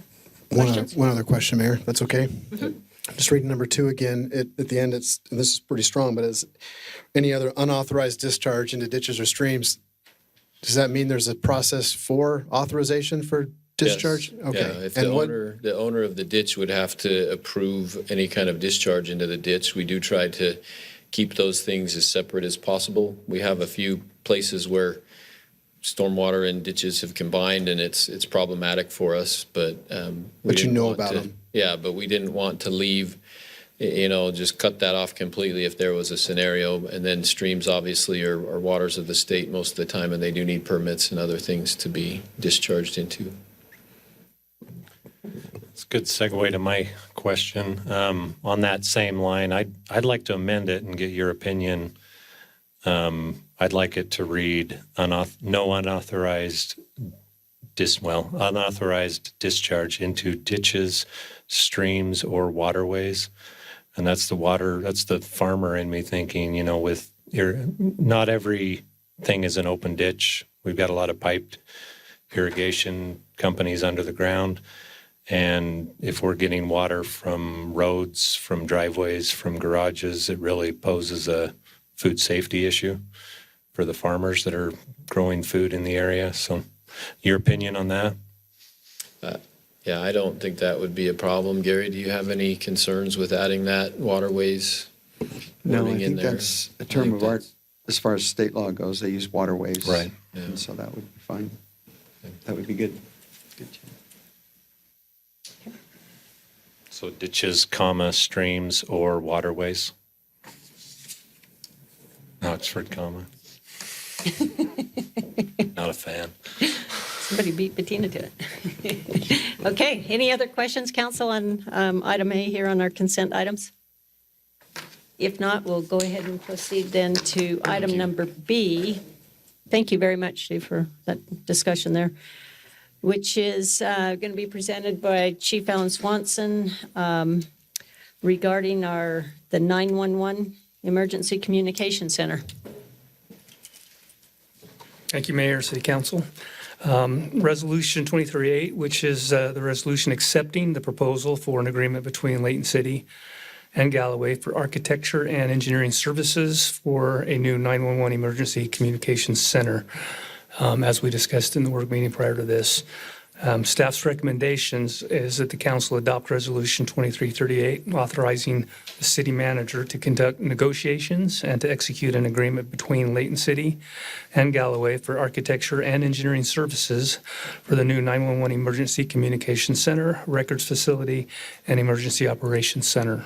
questions? One other question, Mayor. That's okay. Just reading number 2 again. At the end, and this is pretty strong, but is any other unauthorized discharge into ditches or streams, does that mean there's a process for authorization for discharge? yes. Okay. Yeah, if And the owner of the ditch would have to approve any kind of discharge into the ditch. We do try to keep those things as separate as possible. We have a few places where stormwater and ditches have combined, and it's problematic for us. But But you know about them. Yeah, but we didn't want to leave, just cut that off completely if there was a scenario. And then streams obviously are waters of the state most of the time, and they do need permits and other things to be discharged into. It's a good segue to my question. On that same line, I'd like to amend it and get your opinion. I'd like it to read no unauthorized discharge into ditches, streams, or waterways. And that's the farmer in me thinking, not everything is an open ditch. We've got a lot of piped irrigation companies under the ground. And if we're getting water from roads, from driveways, from garages, it really poses a food safety issue for the farmers that are growing food in the area. So your opinion on that? Yeah, I don't think that would be a problem. Gary, do you have any concerns with adding that waterways No, I wording in think there? that's a term of art. As far as state law goes, they use waterways. Right. Yeah. And so that would be fine. That would be good. Good. So ditches, streams, or waterways? Oxford, comma. Not a fan. Somebody beat Bettina to it. Okay, any other questions, council, on item A here on our consent items? If not, we'll go ahead and proceed then to item number B. Thank you very much, Steve, for that discussion there, which is going to be presented by Chief Alan Swanson regarding the 911 Emergency Communication Center. Thank you, Mayor, City Council. Resolution 23-8, which is the resolution accepting the proposal for an agreement between Layton City and Galloway for architecture and engineering services for a new 911 emergency communications center, as we discussed in the work meeting prior to this. Staff's recommendations is that the council adopt Resolution 2338, authorizing the city manager to conduct negotiations and to execute an agreement between Layton City and Galloway for architecture and engineering services for the new 911 Emergency Communications Center, Records Facility, and Emergency Operations Center.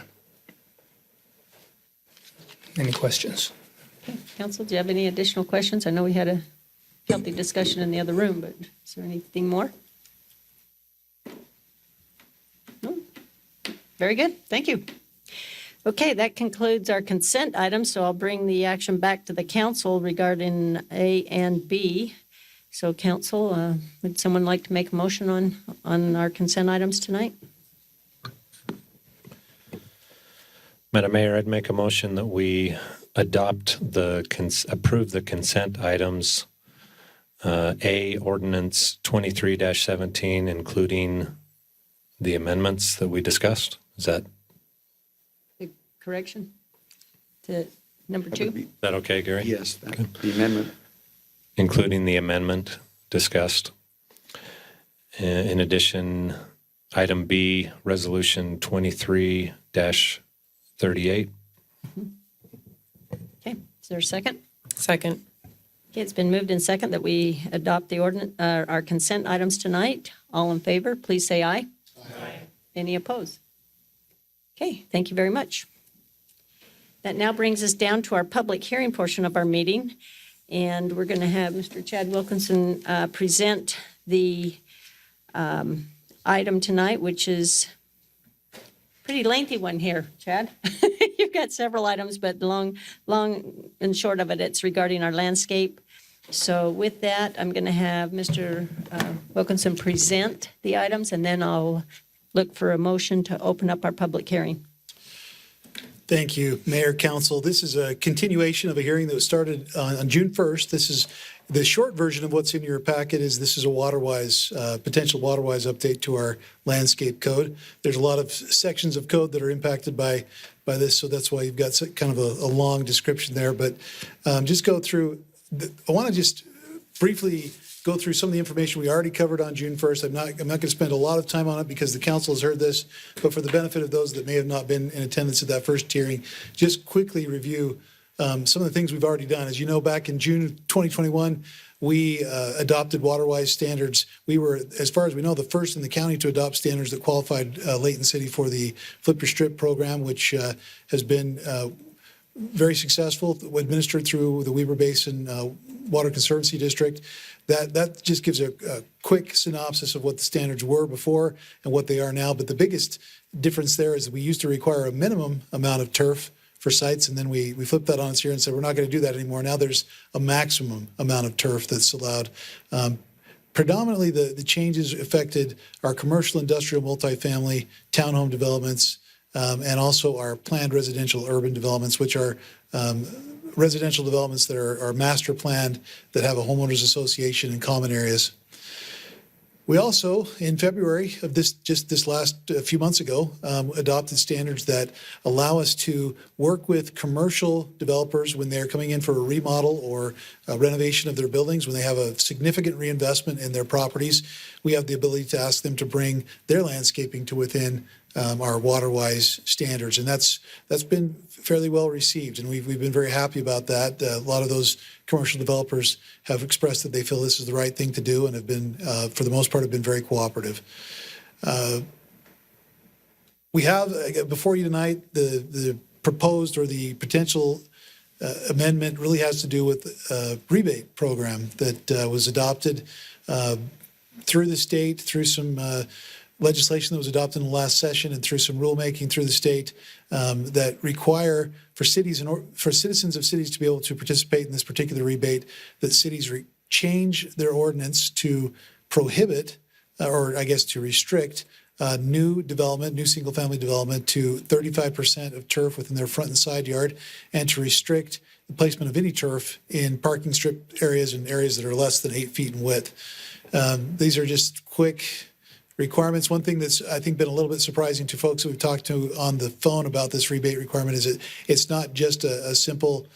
Any questions? Council, do you have any additional questions? I know we had a healthy discussion in the other room, but is there anything more? No? Very good. Thank you. Okay, that concludes our consent items, so I'll bring the action back to the council regarding A and B. So council, would someone like to make a motion on our consent items tonight? Madam Mayor, I'd make a motion that we approve the consent items. A, ordinance 23-17, including the amendments that we discussed. Is that Correction to number 2? is that okay, Gary? Yes, the amendment. Including the amendment discussed. In addition, item B, resolution 23-38. Okay, is there a second? Second. Okay, it's been moved in second that we adopt the ordinance, our consent items tonight. All in favor, please say aye. Aye. Any opposed? Okay, thank you very much. That now brings us down to our public hearing portion of our meeting. And we're going to have Mr. Chad Wilkinson present the item tonight, which is a pretty lengthy one here, Chad. You've got several items, but long and short of it, it's regarding our landscape. So with that, I'm going to have Mr. Wilkinson present the items, and then I'll look for a motion to open up our public hearing. Thank you, Mayor, Council. This is a continuation of a hearing that was started on June 1st. This is the short version of what's in your packet. This is a potential water-wise update to our landscape code. There's a lot of sections of code that are impacted by this, so that's why you've got kind of a long description there. But just go through. I want to just briefly go through some of the information we already covered on June 1st. I'm not going to spend a lot of time on it because the council has heard this, but for the benefit of those that may have not been in attendance at that first hearing, just quickly review some of the things we've already done. As you know, back in June 2021, we adopted water-wise standards. We were, as far as we know, the first in the county to adopt standards that qualified Layton City for the Flip Your Strip program, which has been very successful, administered through the Weber Basin Water Conservancy District. That just gives a quick synopsis of what the standards were before and what they are now. But the biggest difference there is that we used to require a minimum amount of turf for sites, and then we flipped that on its ear and said we're not going to do that anymore. Now there's a maximum amount of turf that's allowed. Predominantly, the changes affected our commercial, industrial, multifamily, townhome developments, and also our planned residential urban developments, which are residential developments that are master planned, that have a homeowners association and common areas. We also, in February of this last few months ago, adopted standards that allow us to work with commercial developers when they're coming in for a remodel or a renovation of their buildings, when they have a significant reinvestment in their properties. We have the ability to ask them to bring their landscaping to within our water-wise standards, and that's been fairly well received, and we've been very happy about that. A lot of those commercial developers have expressed that they feel this is the right thing to do, and have been, for the most part, have been very cooperative. We have before you tonight the proposed or the potential amendment really has to do with a rebate program that was adopted through the state, through some legislation that was adopted in the last session, and through some rulemaking through the state that require for cities and for citizens of cities to be able to participate in this particular rebate, that cities change their ordinance to prohibit, or I guess to restrict, new development, new single-family development to 35% of turf within their front and side yard, and to restrict the placement of any turf in parking strip areas and areas that are less than 8 feet in width. These are just quick requirements. One thing that's, I think, been a little bit surprising to folks who we've talked to on the phone about this rebate requirement is that it's not just a simple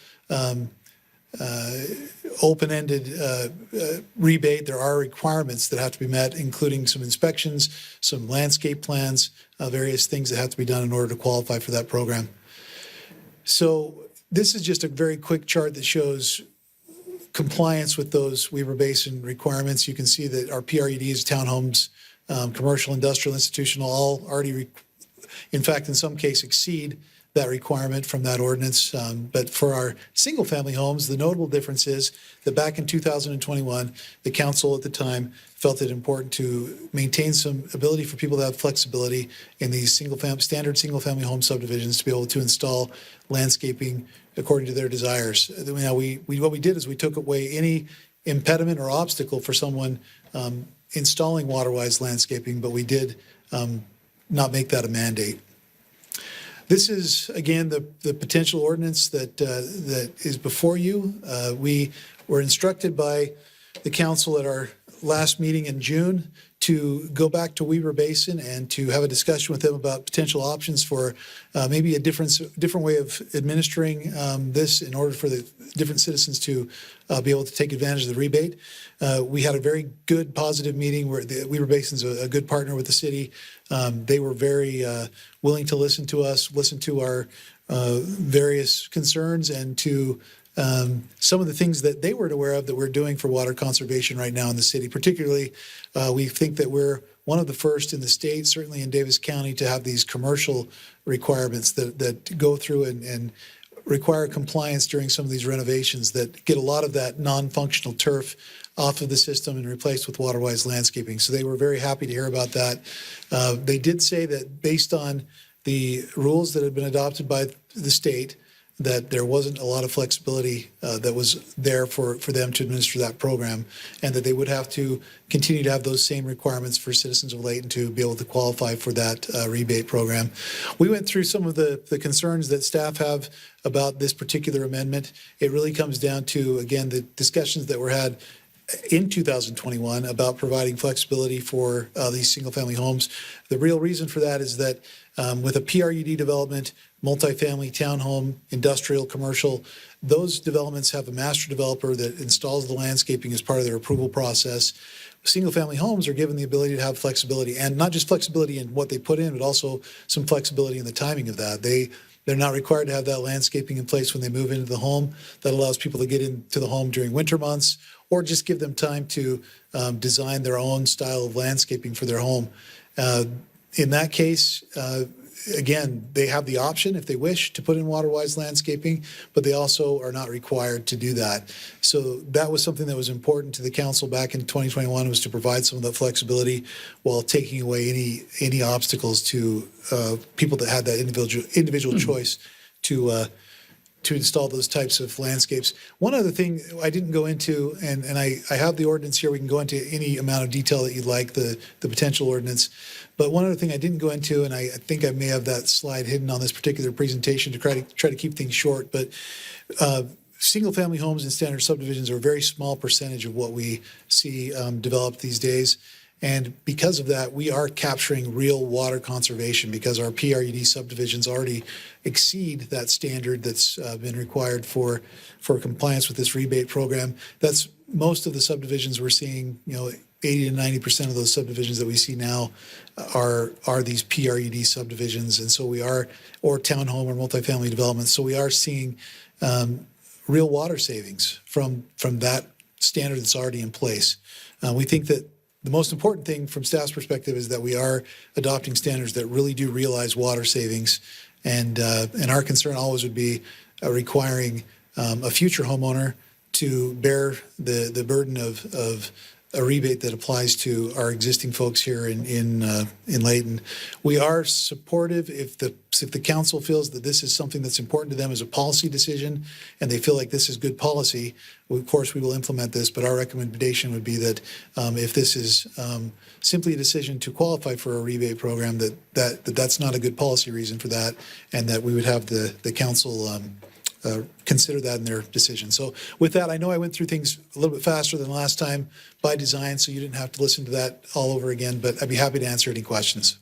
open-ended rebate. There are requirements that have to be met, including some inspections, some landscape plans, various things that have to be done in order to qualify for that program. So this is just a very quick chart that shows compliance with those Weber Basin requirements. You can see that our PRUDs, townhomes, commercial, industrial, institutional, all already, in fact, in some case, exceed that requirement from that ordinance. But for our single-family homes, the notable difference is that back in 2021, the council at the time felt it important to maintain some ability for people to have flexibility in these standard single-family home subdivisions to be able to install landscaping according to their desires. Now, what we did is we took away any impediment or obstacle for someone installing water-wise landscaping, but we did not make that a mandate. This is, again, the potential ordinance that is before you. We were instructed by the council at our last meeting in June to go back to Weber Basin and to have a discussion with them about potential options for maybe a different way of administering this in order for the different citizens to be able to take advantage of the rebate. We had a very good, positive meeting where Weber Basin's a good partner with the city. They were very willing to listen to us, listen to our various concerns, and to some of the things that they weren't aware of that we're doing for water conservation right now in the city. Particularly, we think that we're one of the first in the state, certainly in Davis County, to have these commercial requirements that go through and require compliance during some of these renovations that get a lot of that non-functional turf off of the system and replaced with water-wise landscaping. So they were very happy to hear about that. They did say that based on the rules that had been adopted by the state, that there wasn't a lot of flexibility that was there for them to administer that program, and that they would have to continue to have those same requirements for citizens of Layton to be able to qualify for that rebate program. We went through some of the concerns that staff have about this particular amendment. It really comes down to, again, the discussions that were had in 2021 about providing flexibility for these single-family homes. The real reason for that is that with a PRUD development, multifamily, townhome, industrial, commercial, those developments have a master developer that installs the landscaping as part of their approval process. Single-family homes are given the ability to have flexibility, and not just flexibility in what they put in, but also some flexibility in the timing of that. They're not required to have that landscaping in place when they move into the home. That allows people to get into the home during winter months, or just give them time to design their own style of landscaping for their home. In that case, again, they have the option, if they wish, to put in water-wise landscaping, but they also are not required to do that. So that was something that was important to the council back in 2021, was to provide some of that flexibility while taking away any obstacles to people that had that individual choice to install those types of landscapes. One other thing I didn't go into, and I have the ordinance here, we can go into any amount of detail that you'd like, the potential ordinance. But one other thing I didn't go into, and I think I may have that slide hidden on this particular presentation to try to keep things short, but single-family homes and standard subdivisions are a very small percentage of what we see developed these days. And because of that, we are capturing real water conservation because our PRUD subdivisions already exceed that standard that's been required for compliance with this rebate program. That's most of the subdivisions we're seeing, 80 to 90% of those subdivisions that we see now are these PRUD subdivisions. And so we are, or townhome or multifamily developments. So we are seeing real water savings from that standard that's already in place. We think that the most important thing from staff's perspective is that we are adopting standards that really do realize water savings. And our concern always would be requiring a future homeowner to bear the burden of a rebate that applies to our existing folks here in Layton. We are supportive if the council feels that this is something that's important to them as a policy decision, and they feel like this is good policy. Of course, we will implement this, but our recommendation would be that if this is simply a decision to qualify for a rebate program, that's not a good policy reason for that, and that we would have the council consider that in their decision. So with that, I know I went through things a little bit faster than last time by design, so you didn't have to listen to that all over again, but I'd be happy to answer any questions.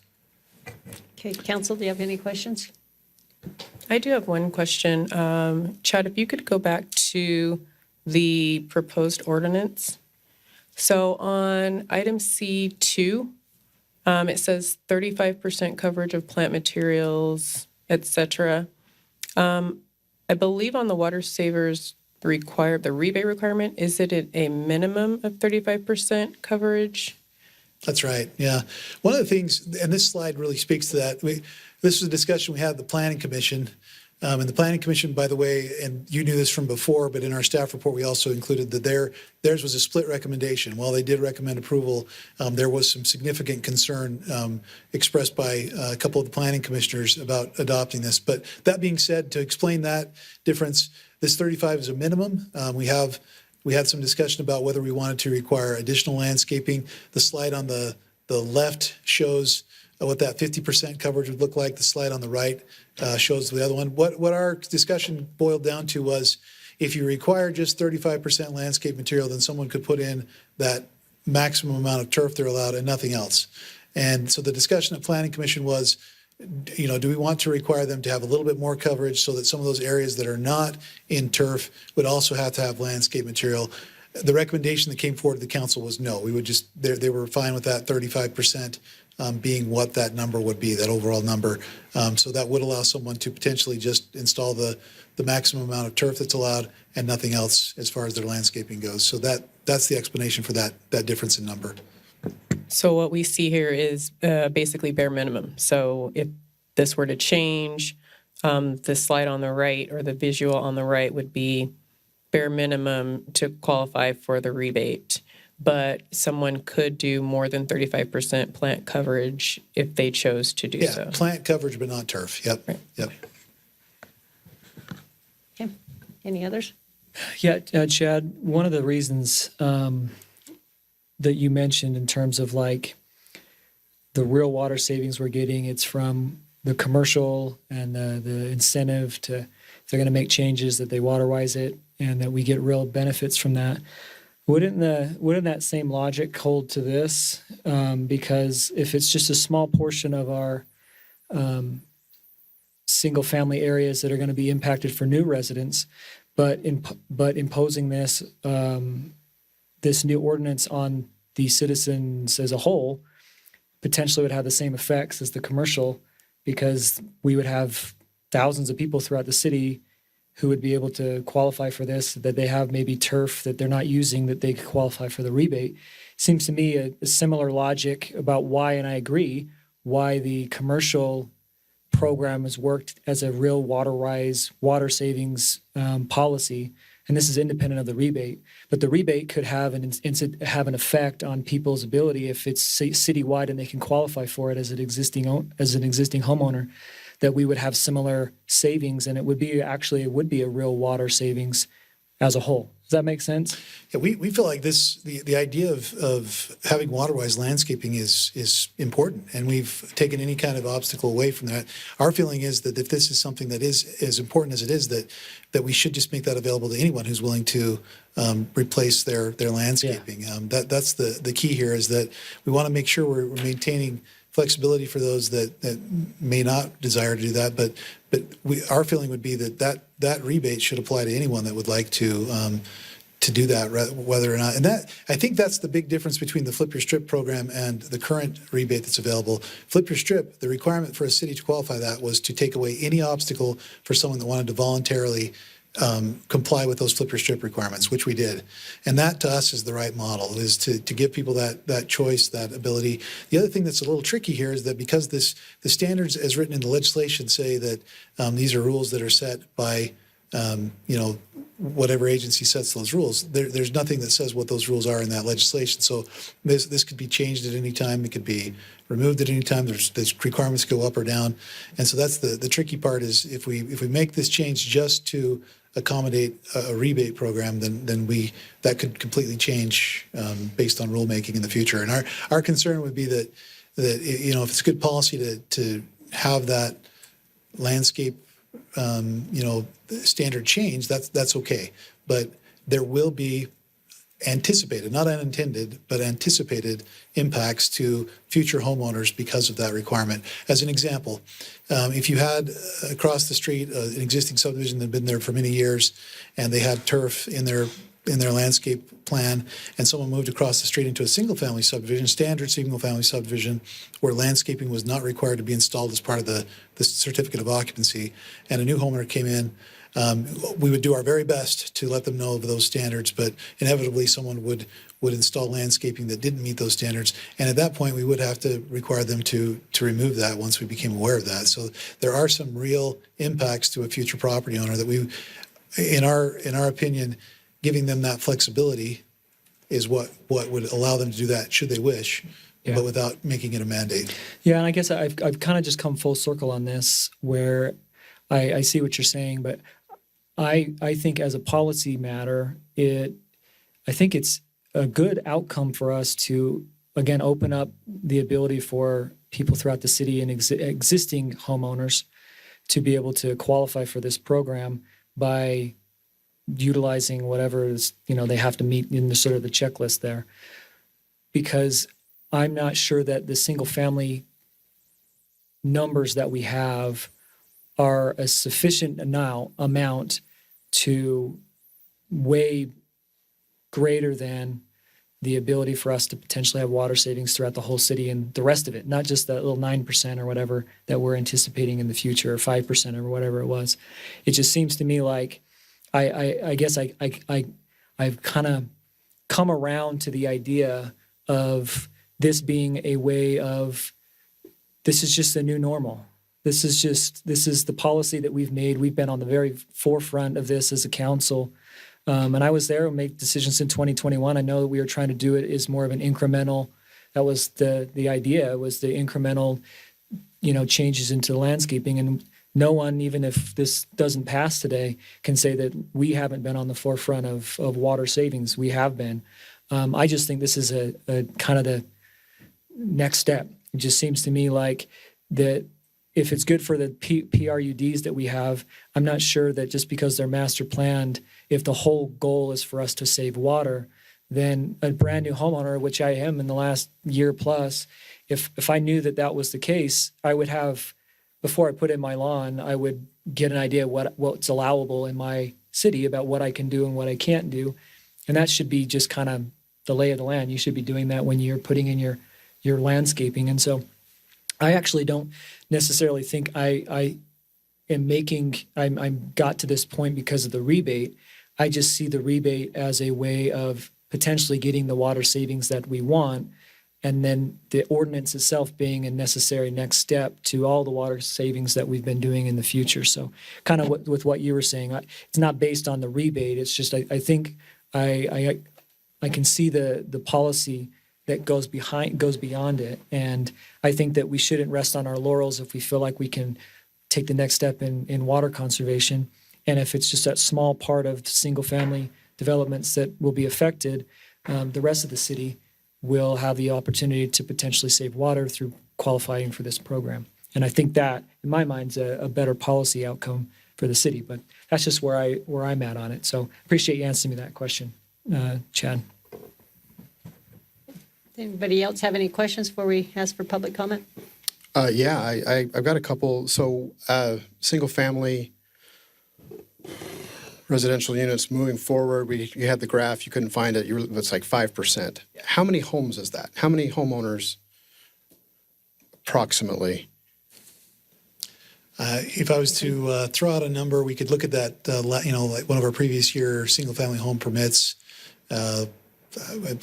Okay, council, do you have any questions? I do have one question. Chad, if you could go back to the proposed ordinance. So on item C2, it says 35% coverage of plant materials, et cetera. I believe on the water savers the rebate requirement, is it at a minimum of 35% coverage? That's right. Yeah. One of the things, and this slide really speaks to that. This was a discussion we had at the Planning Commission. And the Planning Commission, by the way, and you knew this from before, but in our staff report, we also included that theirs was a split recommendation. While they did recommend approval, there was some significant concern expressed by a couple of the planning commissioners about adopting this. But that being said, to explain that difference, this 35 is a minimum. We had some discussion about whether we wanted to require additional landscaping. The slide on the left shows what that 50% coverage would look like. The slide on the right shows the other one. What our discussion boiled down to was if you require just 35% landscape material, then someone could put in that maximum amount of turf they're allowed and nothing else. And so the discussion at Planning Commission was, do we want to require them to have a little bit more coverage so that some of those areas that are not in turf would also have to have landscape material? The recommendation that came forward to the council was no. We would just, they were fine with that 35% being what that number would be, that overall number. So that would allow someone to potentially just install the maximum amount of turf that's allowed and nothing else as far as their landscaping goes. So that's the explanation for that difference in number. So what we see here is basically bare minimum. So if this were to change, the slide on the right or the visual on the right would be bare minimum to qualify for the rebate. But someone could do more than 35% plant coverage if they chose to do so. Yeah, plant coverage, but not turf. Yep. Right. Yep. Okay, any others? Yeah, Chad, one of the reasons that you mentioned in terms of like the real water savings we're getting, it's from the commercial and the incentive to, if they're going to make changes, that they waterwise it and that we get real benefits from that. Wouldn't that same logic hold to this? Because if it's just a small portion of our single-family areas that are going to be impacted for new residents, but imposing this this new ordinance on the citizens as a whole potentially would have the same effects as the commercial, because we would have thousands of people throughout the city who would be able to qualify for this, that they have maybe turf that they're not using that they could qualify for the rebate. Seems to me a similar logic about why, and I agree, why the commercial program has worked as a real water savings policy. And this is independent of the rebate. But the rebate could have an effect on people's ability if it's citywide and they can qualify for it as an existing homeowner, that we would have similar savings, and it would be a real water savings as a whole. Does that make sense? Yeah, we feel like the idea of having waterwise landscaping is important, and we've taken any kind of obstacle away from that. Our feeling is that if this is something that is as important as it is, that we should just make that available to anyone who's willing to replace their landscaping. Yeah. That's the key here, is that we want to make sure we're maintaining flexibility for those that may not desire to do that, but our feeling would be that rebate should apply to anyone that would like to do that, whether or not. And that, I think that's the big difference between the Flip Your Strip program and the current rebate that's available. Flip Your Strip, the requirement for a city to qualify that was to take away any obstacle for someone that wanted to voluntarily comply with those Flip Your Strip requirements, which we did. And that to us is the right model, is to give people that choice, that ability. The other thing that's a little tricky here is that because the standards as written in the legislation say that these are rules that are set by whatever agency sets those rules, there's nothing that says what those rules are in that legislation. So this could be changed at any time. It could be removed at any time. There's requirements go up or down. And so that's the tricky part, is if we make this change just to accommodate a rebate program, then that could completely change based on rulemaking in the future. And our concern would be that if it's good policy to have that landscape standard change, that's okay. But there will be anticipated, not unintended, but anticipated impacts to future homeowners because of that requirement. As an example, if you had across the street an existing subdivision that had been there for many years, and they had turf in their landscape plan, and someone moved across the street into a single-family subdivision, standard single-family subdivision, where landscaping was not required to be installed as part of the certificate of occupancy, and a new homeowner came in, we would do our very best to let them know of those standards, but inevitably someone would install landscaping that didn't meet those standards, and at that point we would have to require them to remove that once we became aware of that. So there are some real impacts to a future property owner that we, in our opinion, giving them that flexibility is what would allow them to do that should they wish, but without making it a mandate. Yeah, and I guess I've kind of just come full circle on this, where I see what you're saying, but I think as a policy matter, I think it's a good outcome for us to, again, open up the ability for people throughout the city and existing homeowners to be able to qualify for this program by utilizing whatever is, they have to meet in the sort of the checklist there. Because I'm not sure that the single family numbers that we have are a sufficient amount to way greater than the ability for us to potentially have water savings throughout the whole city and the rest of it, not just that little 9% or whatever that we're anticipating in the future, or 5% or whatever it was. It just seems to me like I guess I've kind of come around to the idea of this being a way of, this is just the new normal. This is the policy that we've made. We've been on the very forefront of this as a council. And I was there and made decisions in 2021. I know that we were trying to do it as more of an incremental, that was the idea, was the incremental, changes into the landscaping. And no one, even if this doesn't pass today, can say that we haven't been on the forefront of water savings. We have been. I just think this is a kind of the next step. It just seems to me like that if it's good for the PRUDs that we have, I'm not sure that just because they're master planned, if the whole goal is for us to save water, then a brand new homeowner, which I am in the last year plus, if I knew that that was the case, I would have, before I put in my lawn, I would get an idea what's allowable in my city about what I can do and what I can't do. And that should be just kind of the lay of the land. You should be doing that when you're putting in your landscaping. And so I actually don't necessarily think I'm got to this point because of the rebate. I just see the rebate as a way of potentially getting the water savings that we want, and then the ordinance itself being a necessary next step to all the water savings that we've been doing in the future. So kind of with what you were saying, it's not based on the rebate. It's just I think I can see the policy that goes beyond it. And I think that we shouldn't rest on our laurels if we feel like we can take the next step in water conservation. And if it's just that small part of the single family developments that will be affected, the rest of the city will have the opportunity to potentially save water through qualifying for this program. And I think that, in my mind, is a better policy outcome for the city. But that's just where I'm at on it. So appreciate you answering me that question, Chad. Anybody else have any questions before we ask for public comment? I've got a couple. So single-family residential units moving forward, you had the graph, you couldn't find it, it's like 5%. How many homes is that? How many homeowners approximately? If I was to throw out a number, we could look at that, like one of our previous year single-family home permits. I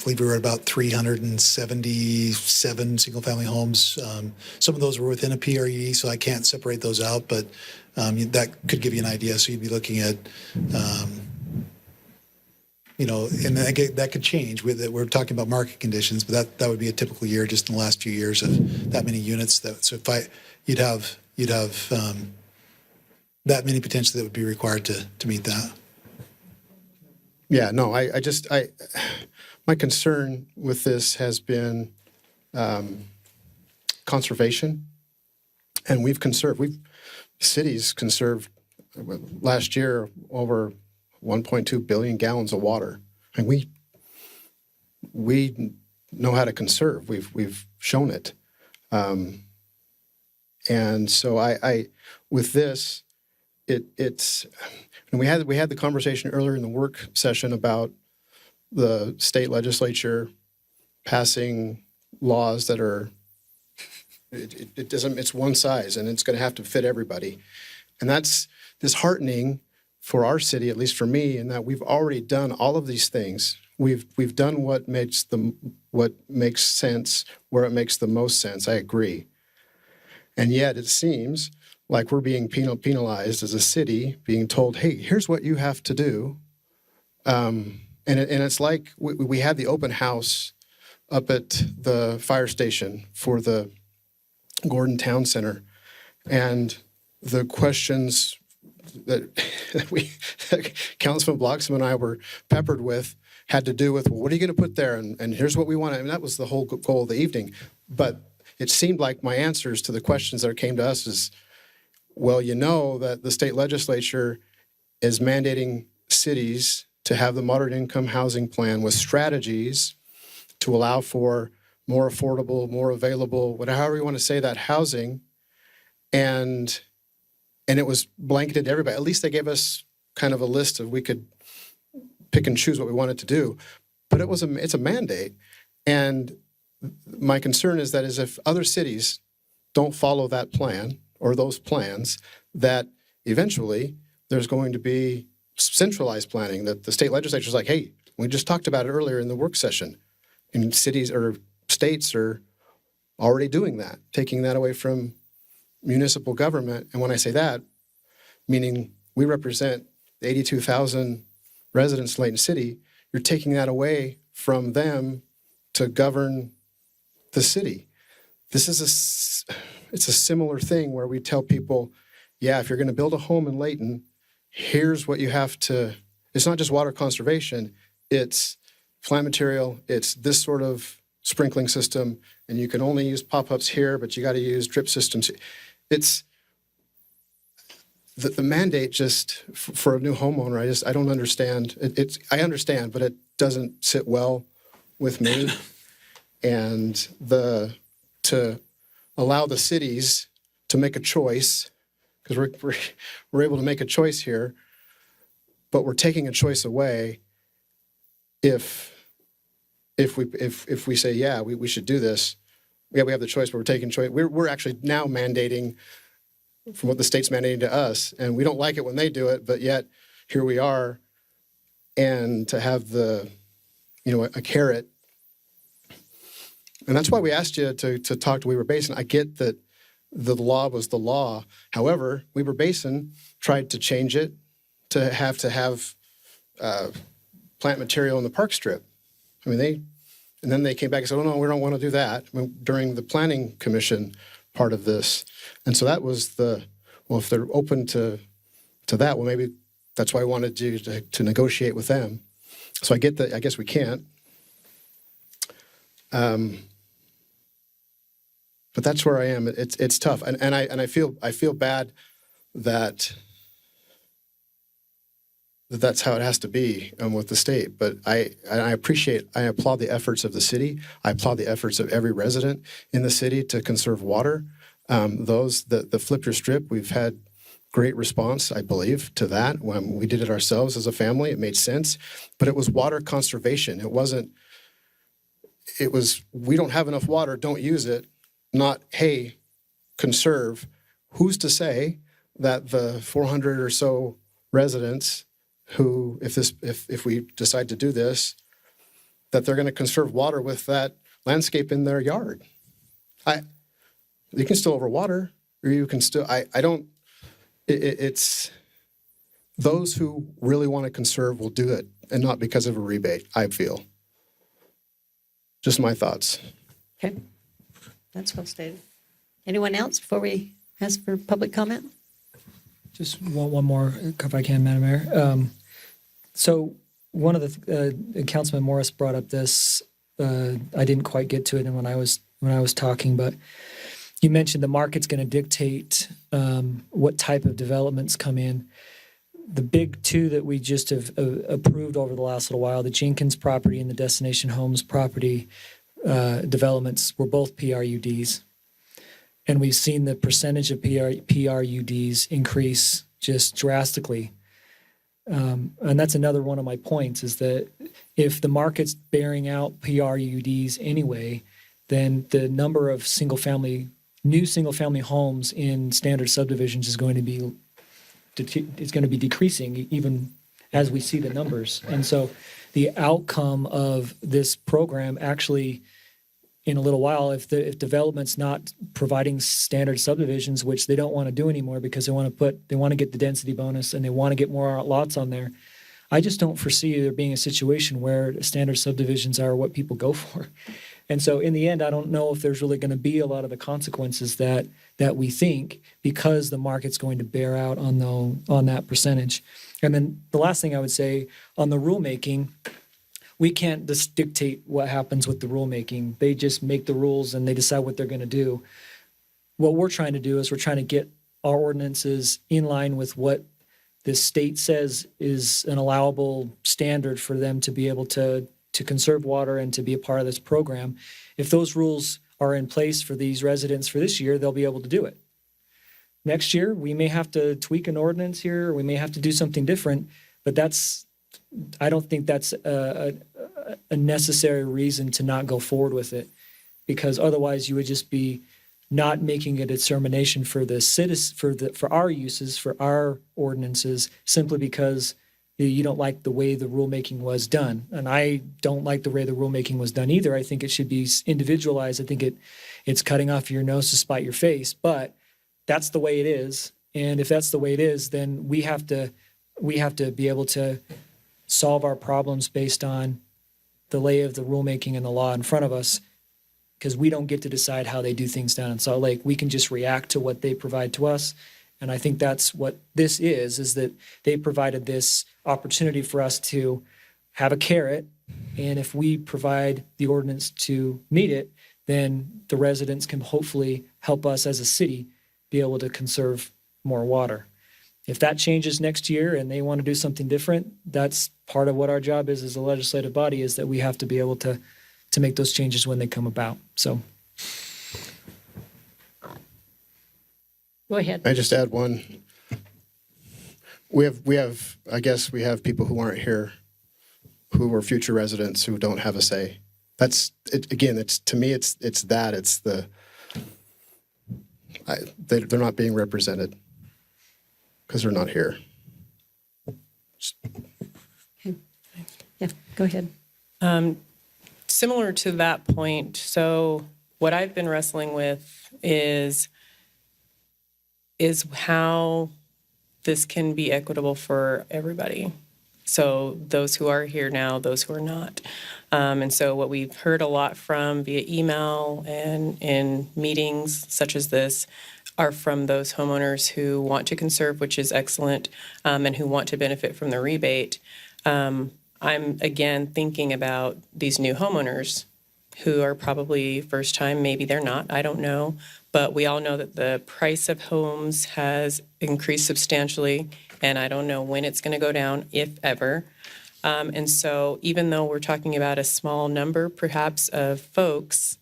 believe we were at about 377 single-family homes. Some of those were within a PRED, so I can't separate those out, but that could give you an idea. So you'd be looking at, and that could change. We're talking about market conditions, but that would be a typical year just in the last few years of that many units. You'd have that many potentially that would be required to meet that. Yeah, no, my concern with this has been conservation, and cities conserved last year over 1.2 billion gallons of water. And we know how to conserve. We've shown it. And so I with this, it's and we had the conversation earlier in the work session about the state legislature passing laws that are it doesn't, it's one size and it's going to have to fit everybody. And that's disheartening for our city, at least for me, in that we've already done all of these things. We've done what makes sense where it makes the most sense. I agree. And yet it seems like we're being penalized as a city, being told, hey, here's what you have to do. And it's like we had the open house up at the fire station for the Gordon Town Center. And the questions that Councilman Bloxham and I were peppered with had to do with, well, what are you going to put there? And here's what we want. I mean, that was the whole goal of the evening. But it seemed like my answers to the questions that came to us is, well, you know that the state legislature is mandating cities to have the moderate income housing plan with strategies to allow for more affordable, more available, however you want to say that, housing. And it was blanketed to everybody. At least they gave us kind of a list of we could pick and choose what we wanted to do. But it's a mandate. And my concern is that if other cities don't follow that plan or those plans, that eventually there's going to be centralized planning, that the state legislature is like, hey, we just talked about it earlier in the work session. And cities or states are already doing that, taking that away from municipal government. And when I say that, meaning we represent the 82,000 residents in Layton City, you're taking that away from them to govern the city. It's a similar thing where we tell people, yeah, if you're going to build a home in Layton, here's what you have to, it's not just water conservation, it's plant material, it's this sort of sprinkling system, and you can only use pop-ups here, but you got to use drip systems. It's the mandate just for a new homeowner. I don't understand. I understand, but it doesn't sit well with me. And to allow the cities to make a choice, because we're able to make a choice here, but we're taking a choice away if we say, yeah, we should do this. Yeah, we have the choice, but we're taking choice. We're actually now mandating from what the state's mandating to us, and we don't like it when they do it, but yet here we are. And to have a carrot, and that's why we asked you to talk to Weber Basin. I get that the law was the law. However, Weber Basin tried to change it to have plant material in the park strip. I mean, and then they came back and said, oh, no, we don't want to do that during the planning commission part of this. And so that was if they're open to that, well, maybe that's why I wanted to negotiate with them. So I get that. I guess we can't. But that's where I am. It's tough. And I feel bad that that's how it has to be with the state. But I applaud the efforts of the city. I applaud the efforts of every resident in the city to conserve water. The Flip Your Strip, we've had great response, I believe, to that. When we did it ourselves as a family, it made sense. But it was water conservation. It was, we don't have enough water, don't use it. Not, hey, conserve. Who's to say that the 400 or so residents who, if we decide to do this, that they're going to conserve water with that landscape in their yard? You can still overwater, or you can still, it's those who really want to conserve will do it, and not because of a rebate, I feel. Just my thoughts. Okay. That's well stated. Anyone else before we ask for public comment? Just one more, if I can, Madam Mayor. So one of the Councilman Morris brought up this. I didn't quite get to it when I was talking, but you mentioned the market's going to dictate what type of developments come in. The big two that we just have approved over the last little while, the Jenkins property and the Destination Homes property developments, were both PRUDs. And we've seen the percentage of PRUDs increase just drastically. And that's another one of my points, is that if the market's bearing out PRUDs anyway, then the number of new single-family homes in standard subdivisions is going to be decreasing, even as we see the numbers. And so the outcome of this program actually, in a little while, if development's not providing standard subdivisions, which they don't want to do anymore because they want to get the density bonus and they want to get more lots on there, I just don't foresee there being a situation where standard subdivisions are what people go for. And so in the end, I don't know if there's really going to be a lot of the consequences that we think, because the market's going to bear out on that percentage. And then the last thing I would say on the rulemaking, we can't just dictate what happens with the rulemaking. They just make the rules and they decide what they're going to do. What we're trying to do is we're trying to get our ordinances in line with what the state says is an allowable standard for them to be able to conserve water and to be a part of this program. If those rules are in place for these residents for this year, they'll be able to do it. Next year, we may have to tweak an ordinance here, or we may have to do something different, but I don't think that's a necessary reason to not go forward with it, because otherwise you would just be not making a determination for the for our uses, for our ordinances, simply because you don't like the way the rulemaking was done. And I don't like the way the rulemaking was done either. I think it should be individualized. I think it's cutting off your nose to spite your face, but that's the way it is. And if that's the way it is, then we have to be able to solve our problems based on the lay of the rulemaking and the law in front of us, because we don't get to decide how they do things down in Salt Lake. We can just react to what they provide to us. And I think that's what this is that they provided this opportunity for us to have a carrot. And if we provide the ordinance to meet it, then the residents can hopefully help us as a city be able to conserve more water. If that changes next year and they want to do something different, that's part of what our job is as a legislative body, is that we have to be able to make those changes when they come about. So. Go ahead. I just add one. We have people who aren't here, who are future residents who don't have a say. That's it. Again, to me, they're not being represented because they're not here. Yeah, go ahead. Similar to that point, so what I've been wrestling with is how this can be equitable for everybody. So those who are here now, those who are not. And so what we've heard a lot from via email and in meetings such as this are from those homeowners who want to conserve, which is excellent, and who want to benefit from the rebate. I'm, again, thinking about these new homeowners who are probably first time, maybe they're not, I don't know. But we all know that the price of homes has increased substantially, and I don't know when it's going to go down, if ever. And so even though we're talking about a small number, perhaps, of folks,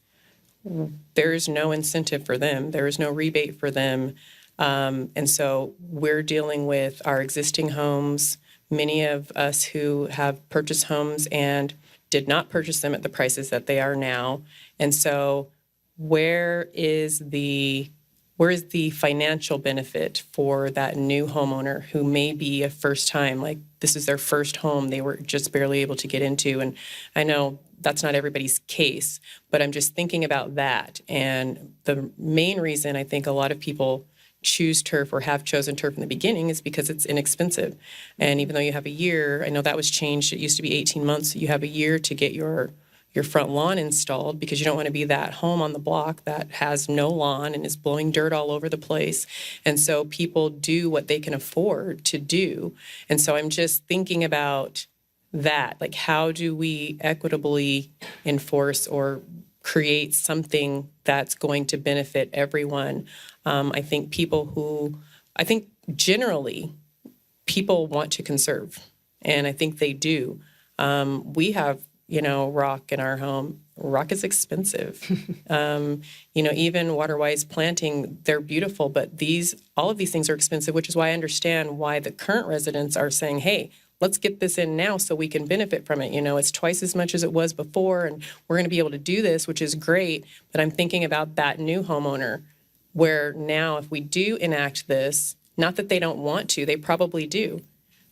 there is no incentive for them. There is no rebate for them. And so we're dealing with our existing homes, many of us who have purchased homes and did not purchase them at the prices that they are now. And so where is the financial benefit for that new homeowner who may be a first time, like this is their first home they were just barely able to get into? And I know that's not everybody's case, but I'm just thinking about that. And the main reason I think a lot of people choose turf or have chosen turf in the beginning is because it's inexpensive. And even though you have a year, I know that was changed. It used to be 18 months. You have a year to get your front lawn installed, because you don't want to be that home on the block that has no lawn and is blowing dirt all over the place. And so people do what they can afford to do. And so I'm just thinking about that, like how do we equitably enforce or create something that's going to benefit everyone. I think generally people want to conserve, and I think they do. We have, rock in our home. Rock is expensive. Even water-wise planting, they're beautiful, but all of these things are expensive, which is why I understand why the current residents are saying, hey, let's get this in now so we can benefit from it. It's twice as much as it was before, and we're going to be able to do this, which is great. But I'm thinking about that new homeowner where now if we do enact this, not that they don't want to, they probably do.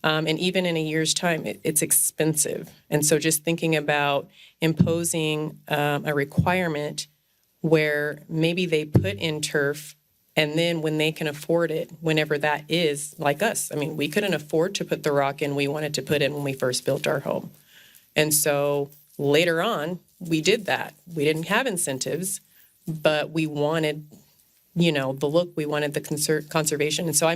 And even in a year's time, it's expensive. And so just thinking about imposing a requirement where maybe they put in turf, and then when they can afford it, whenever that is, like us. I mean, we couldn't afford to put the rock in we wanted to put in when we first built our home. And so later on, we did that. We didn't have incentives, but we wanted the look, we wanted the conservation. And so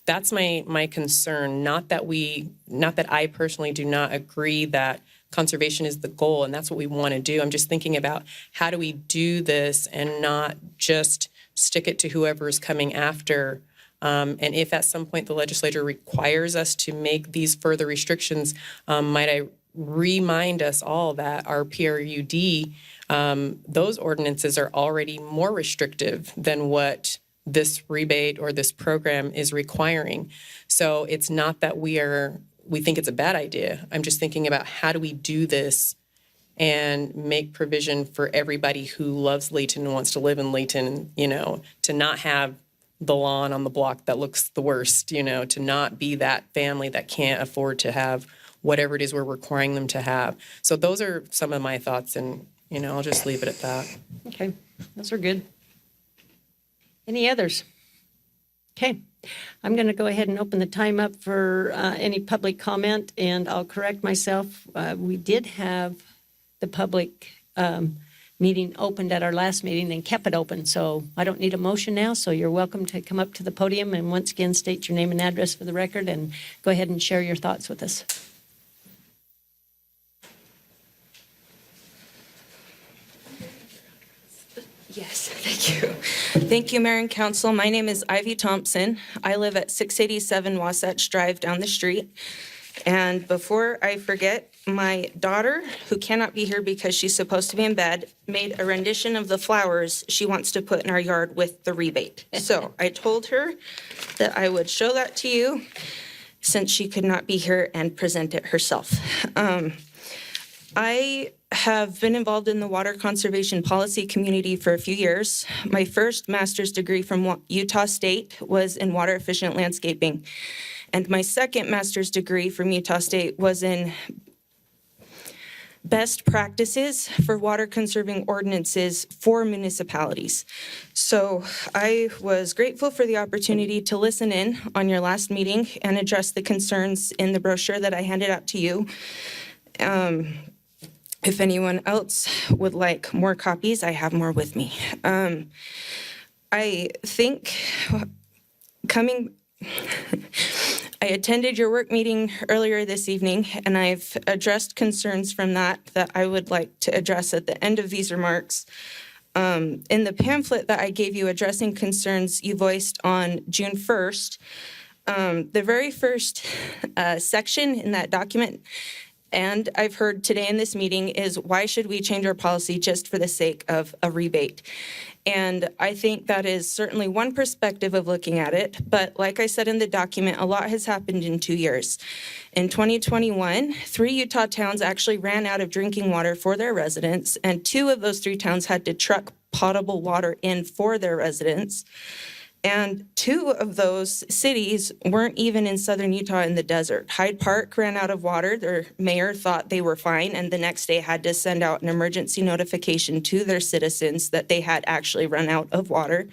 that's my concern. Not that I personally do not agree that conservation is the goal and that's what we want to do. I'm just thinking about how do we do this and not just stick it to whoever is coming after. And if at some point the legislature requires us to make these further restrictions, might I remind us all that our PRUD, those ordinances are already more restrictive than what this rebate or this program is requiring. So it's not that we think it's a bad idea. I'm just thinking about how do we do this and make provision for everybody who loves Layton and wants to live in Layton, to not have the lawn on the block that looks the worst, to not be that family that can't afford to have whatever it is we're requiring them to have. So those are some of my thoughts, and, I'll just leave it at that. Okay, those are good. Any others? Okay, I'm going to go ahead and open the time up for any public comment, and I'll correct myself. We did have the public meeting opened at our last meeting and kept it open, so I don't need a motion now, so you're welcome to come up to the podium and once again state your name and address for the record and go ahead and share your thoughts with us. Yes, thank you. Thank you, Mayor and Council. My name is Ivy Thompson. I live at 687 Wasatch Drive down the street. And before I forget, my daughter, who cannot be here because she's supposed to be in bed, made a rendition of the flowers she wants to put in our yard with the rebate. So I told her that I would show that to you since she could not be here and present it herself. I have been involved in the water conservation policy community for a few years. My first master's degree from Utah State was in water efficient landscaping. And my second master's degree from Utah State was in best practices for water conserving ordinances for municipalities. So I was grateful for the opportunity to listen in on your last meeting and address the concerns in the brochure that I handed out to you. If anyone else would like more copies, I have more with me. I think I attended your work meeting earlier this evening, and I've addressed concerns from that I would like to address at the end of these remarks. In the pamphlet that I gave you addressing concerns you voiced on June 1st, the very first section in that document, and I've heard today in this meeting, is why should we change our policy just for the sake of a rebate? And I think that is certainly one perspective of looking at it. But like I said in the document, a lot has happened in 2 years. In 2021, 3 Utah towns actually ran out of drinking water for their residents, and 2 of those 3 towns had to truck potable water in for their residents. And 2 of those cities weren't even in southern Utah in the desert. Hyde Park ran out of water. Their mayor thought they were fine, and the next day had to send out an emergency notification to their citizens that they had actually run out of water.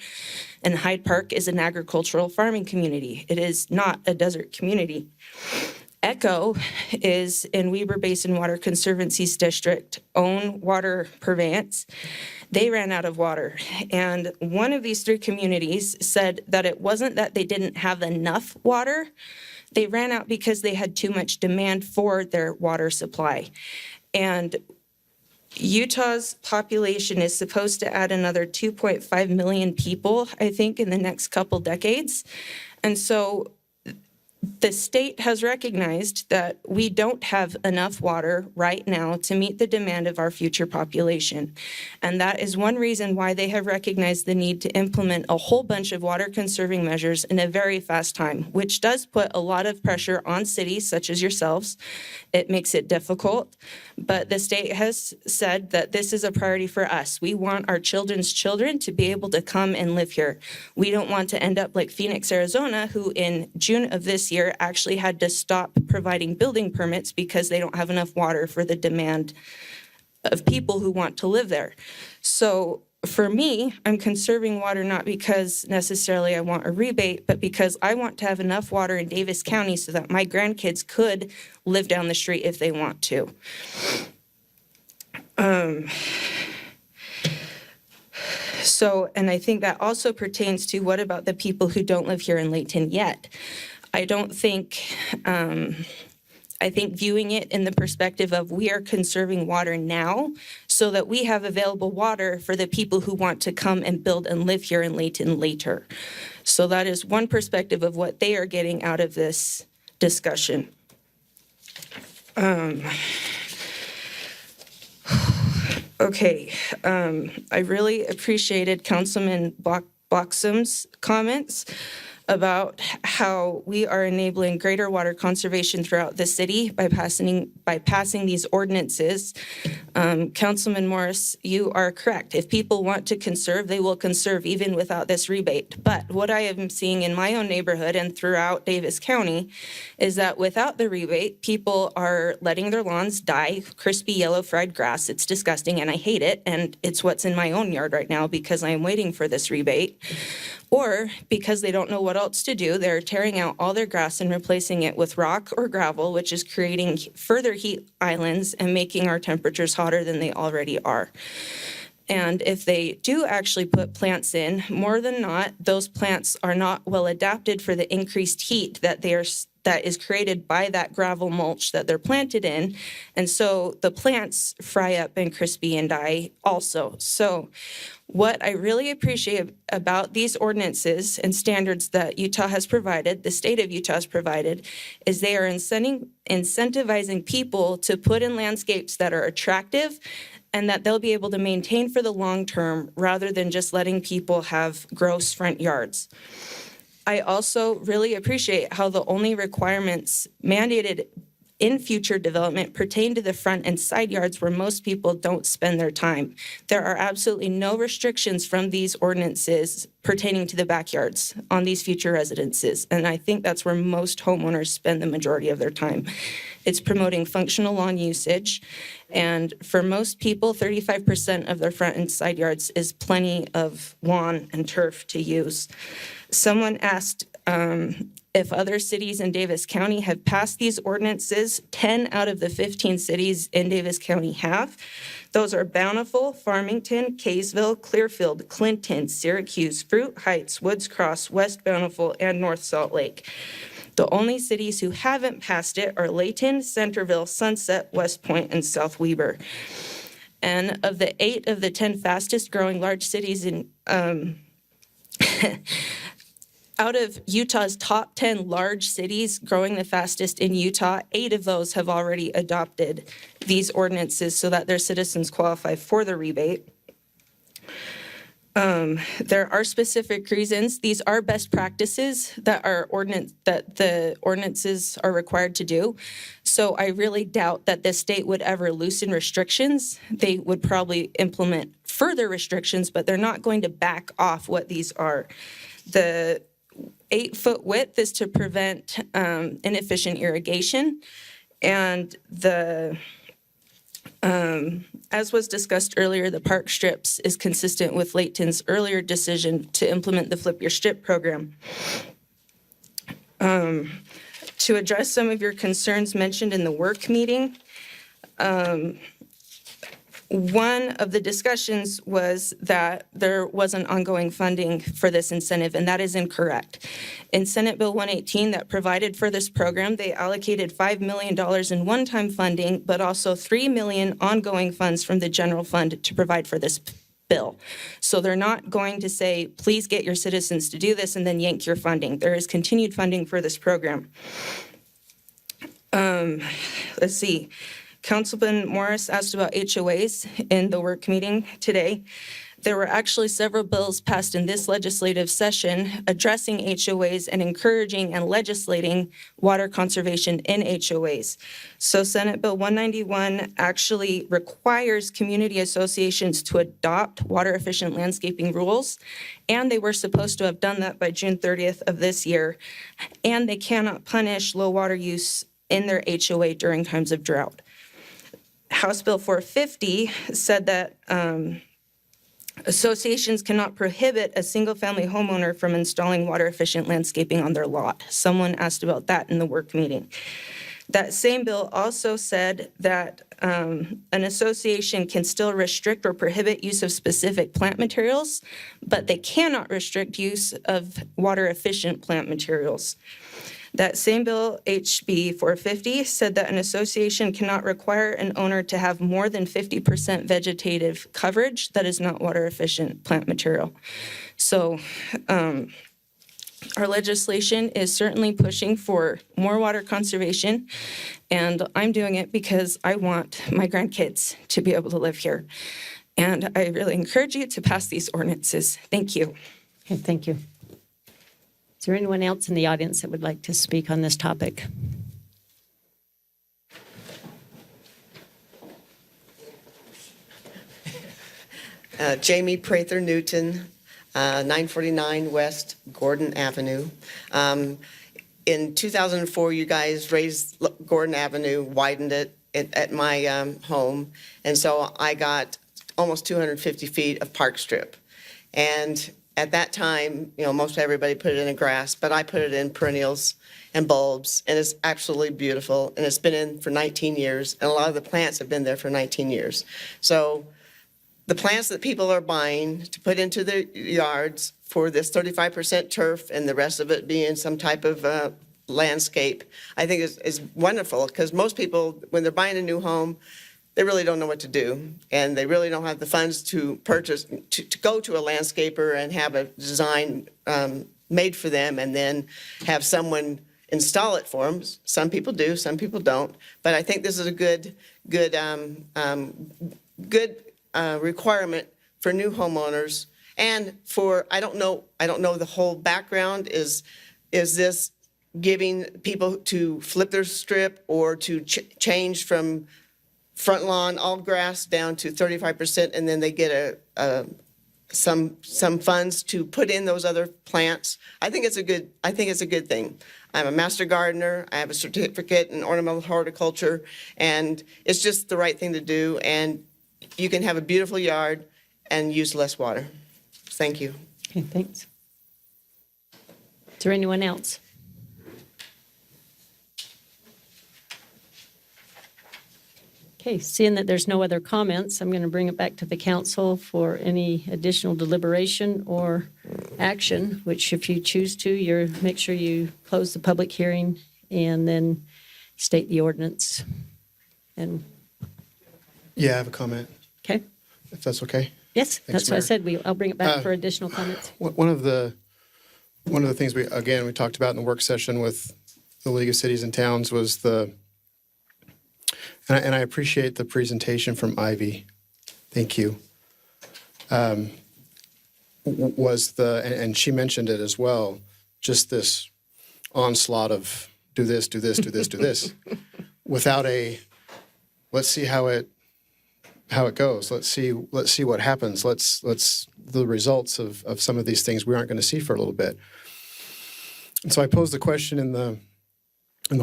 And Hyde Park is an agricultural farming community. It is not a desert community. Echo is in Weber Basin Water Conservancy's district, own water purveyance. They ran out of water. And one of these 3 communities said that it wasn't that they didn't have enough water. They ran out because they had too much demand for their water supply. And Utah's population is supposed to add another 2.5 million people, I think, in the next couple decades. And so the state has recognized that we don't have enough water right now to meet the demand of our future population. And that is one reason why they have recognized the need to implement a whole bunch of water conserving measures in a very fast time, which does put a lot of pressure on cities such as yourselves. It makes it difficult, but the state has said that this is a priority for us. We want our children's children to be able to come and live here. We don't want to end up like Phoenix, Arizona, who in June of this year actually had to stop providing building permits because they don't have enough water for the demand of people who want to live there. So for me, I'm conserving water not because necessarily I want a rebate, but because I want to have enough water in Davis County so that my grandkids could live down the street if they want to. So, and I think that also pertains to what about the people who don't live here in Layton yet? I don't think, I think viewing it in the perspective of we are conserving water now so that we have available water for the people who want to come and build and live here in Layton later. So that is one perspective of what they are getting out of this discussion. Okay, I really appreciated Councilman Bloxham's comments about how we are enabling greater water conservation throughout the city by passing these ordinances. Councilman Morris, you are correct. If people want to conserve, they will conserve even without this rebate. But what I am seeing in my own neighborhood and throughout Davis County is that without the rebate, people are letting their lawns die, crispy yellow fried grass. It's disgusting and I hate it. And it's what's in my own yard right now because I am waiting for this rebate. Or because they don't know what else to do, they're tearing out all their grass and replacing it with rock or gravel, which is creating further heat islands and making our temperatures hotter than they already are. And if they do actually put plants in, more than not, those plants are not well adapted for the increased heat that is created by that gravel mulch that they're planted in. And so the plants fry up and crispy and die also. So what I really appreciate about these ordinances and standards that Utah has provided, the state of Utah has provided, is they are incentivizing people to put in landscapes that are attractive and that they'll be able to maintain for the long term rather than just letting people have gross front yards. I also really appreciate how the only requirements mandated in future development pertain to the front and side yards where most people don't spend their time. There are absolutely no restrictions from these ordinances pertaining to the backyards on these future residences. And I think that's where most homeowners spend the majority of their time. It's promoting functional lawn usage. And for most people, 35% of their front and side yards is plenty of lawn and turf to use. Someone asked if other cities in Davis County have passed these ordinances. 10 out of the 15 cities in Davis County have. Those are Bountiful, Farmington, Kaysville, Clearfield, Clinton, Syracuse, Fruit Heights, Woods Cross, West Bountiful, and North Salt Lake. The only cities who haven't passed it are Layton, Centerville, Sunset, West Point, and South Weber. And of the 8 of the 10 fastest growing large cities in out of Utah's top 10 large cities growing the fastest in Utah, 8 of those have already adopted these ordinances so that their citizens qualify for the rebate. There are specific reasons. These are best practices that the ordinances are required to do. So I really doubt that the state would ever loosen restrictions. They would probably implement further restrictions, but they're not going to back off what these are. The 8-foot width is to prevent inefficient irrigation, and as was discussed earlier, the park strips is consistent with Layton's earlier decision to implement the Flip Your Strip program. To address some of your concerns mentioned in the work meeting, One of the discussions was that there wasn't ongoing funding for this incentive, and that is incorrect. In Senate Bill 118 that provided for this program, they allocated $5 million in one-time funding, but also $3 million ongoing funds from the general fund to provide for this bill. So they're not going to say, please get your citizens to do this and then yank your funding. There is continued funding for this program. Let's see. Councilman Morris asked about HOAs in the work meeting today. There were actually several bills passed in this legislative session addressing HOAs and encouraging and legislating water conservation in HOAs. So Senate Bill 191 actually requires community associations to adopt water efficient landscaping rules, and they were supposed to have done that by June 30th of this year. And they cannot punish low water use in their HOA during times of drought. House Bill 450 said that associations cannot prohibit a single-family homeowner from installing water-efficient landscaping on their lot. Someone asked about that in the work meeting. That same bill also said that an association can still restrict or prohibit use of specific plant materials, but they cannot restrict use of water-efficient plant materials. That same bill, HB 450, said that an association cannot require an owner to have more than 50% vegetative coverage that is not water-efficient plant material. So our legislation is certainly pushing for more water conservation, and I'm doing it because I want my grandkids to be able to live here. And I really encourage you to pass these ordinances. Thank you. Okay, thank you. Is there anyone else in the audience that would like to speak on this topic? Jamie Prather Newton, 949 West Gordon Avenue. In 2004, you guys raised Gordon Avenue, widened it at my home, and so I got almost 250 feet of park strip. And at that time, most everybody put it in grass, but I put it in perennials and bulbs, and it's absolutely beautiful. And it's been in for 19 years, and a lot of the plants have been there for 19 years. So the plants that people are buying to put into their yards for this 35% turf and the rest of it being some type of landscape, I think is wonderful, because most people, when they're buying a new home, they really don't know what to do, and they really don't have the funds to purchase, to go to a landscaper and have a design made for them and then have someone install it for them. Some people do, some people don't. But I think this is a good requirement for new homeowners. And for, I don't know the whole background. Is this giving people to flip their strip or to change from front lawn, all grass, down to 35%, and then they get some funds to put in those other plants? I think it's a good thing. I'm a master gardener. I have a certificate in ornamental horticulture, and it's just the right thing to do. And you can have a beautiful yard and use less water. Thank you. Okay, thanks. Is there anyone else? Okay, seeing that there's no other comments, I'm going to bring it back to the council for any additional deliberation or action, which if you choose to, make sure you close the public hearing and then state the ordinance. And Yeah, I have a comment, okay, if that's okay. yes, Thanks, that's what I Mayor. said. I'll bring it back for additional comments. One of the things we talked about in the work session with the League of Cities and Towns was and I appreciate the presentation from Ivy. Thank you. And she mentioned it as well, just this onslaught of do this, do this, do this, do this, without let's see how it goes. Let's see what happens. Let's the results of some of these things we aren't going to see for a little bit. And so I posed the question in the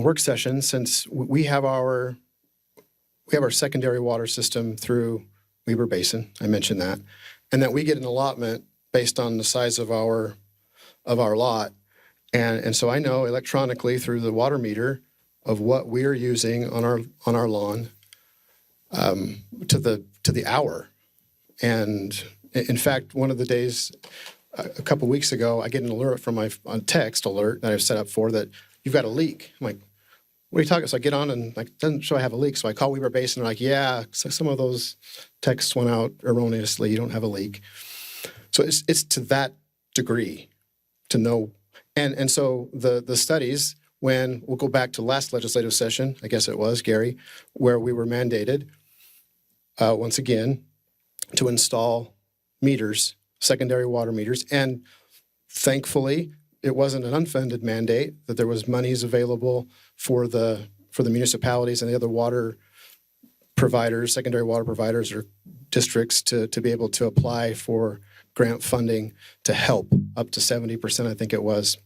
work session, since we have our secondary water system through Weber Basin. I mentioned that, and that we get an allotment based on the size of our lot, and so I know electronically through the water meter of what we are using on our lawn. to the hour. And in fact, one of the days, a couple weeks ago, I get an alert from my text alert that I've set up for that you've got a leak. I'm like, what are you talking? So I get on and like, doesn't show I have a leak. So I call Weber Basin. They're like, yeah, so some of those texts went out erroneously. You don't have a leak. So it's to that degree to know. And so the studies, when we'll go back to last legislative session, I guess it was, Gary, where we were mandated once again to install meters, secondary water meters. And thankfully, it wasn't an unfunded mandate, that there was monies available for the municipalities and the other water providers, secondary water providers or districts to be able to apply for grant funding to help up to 70%, I think it was.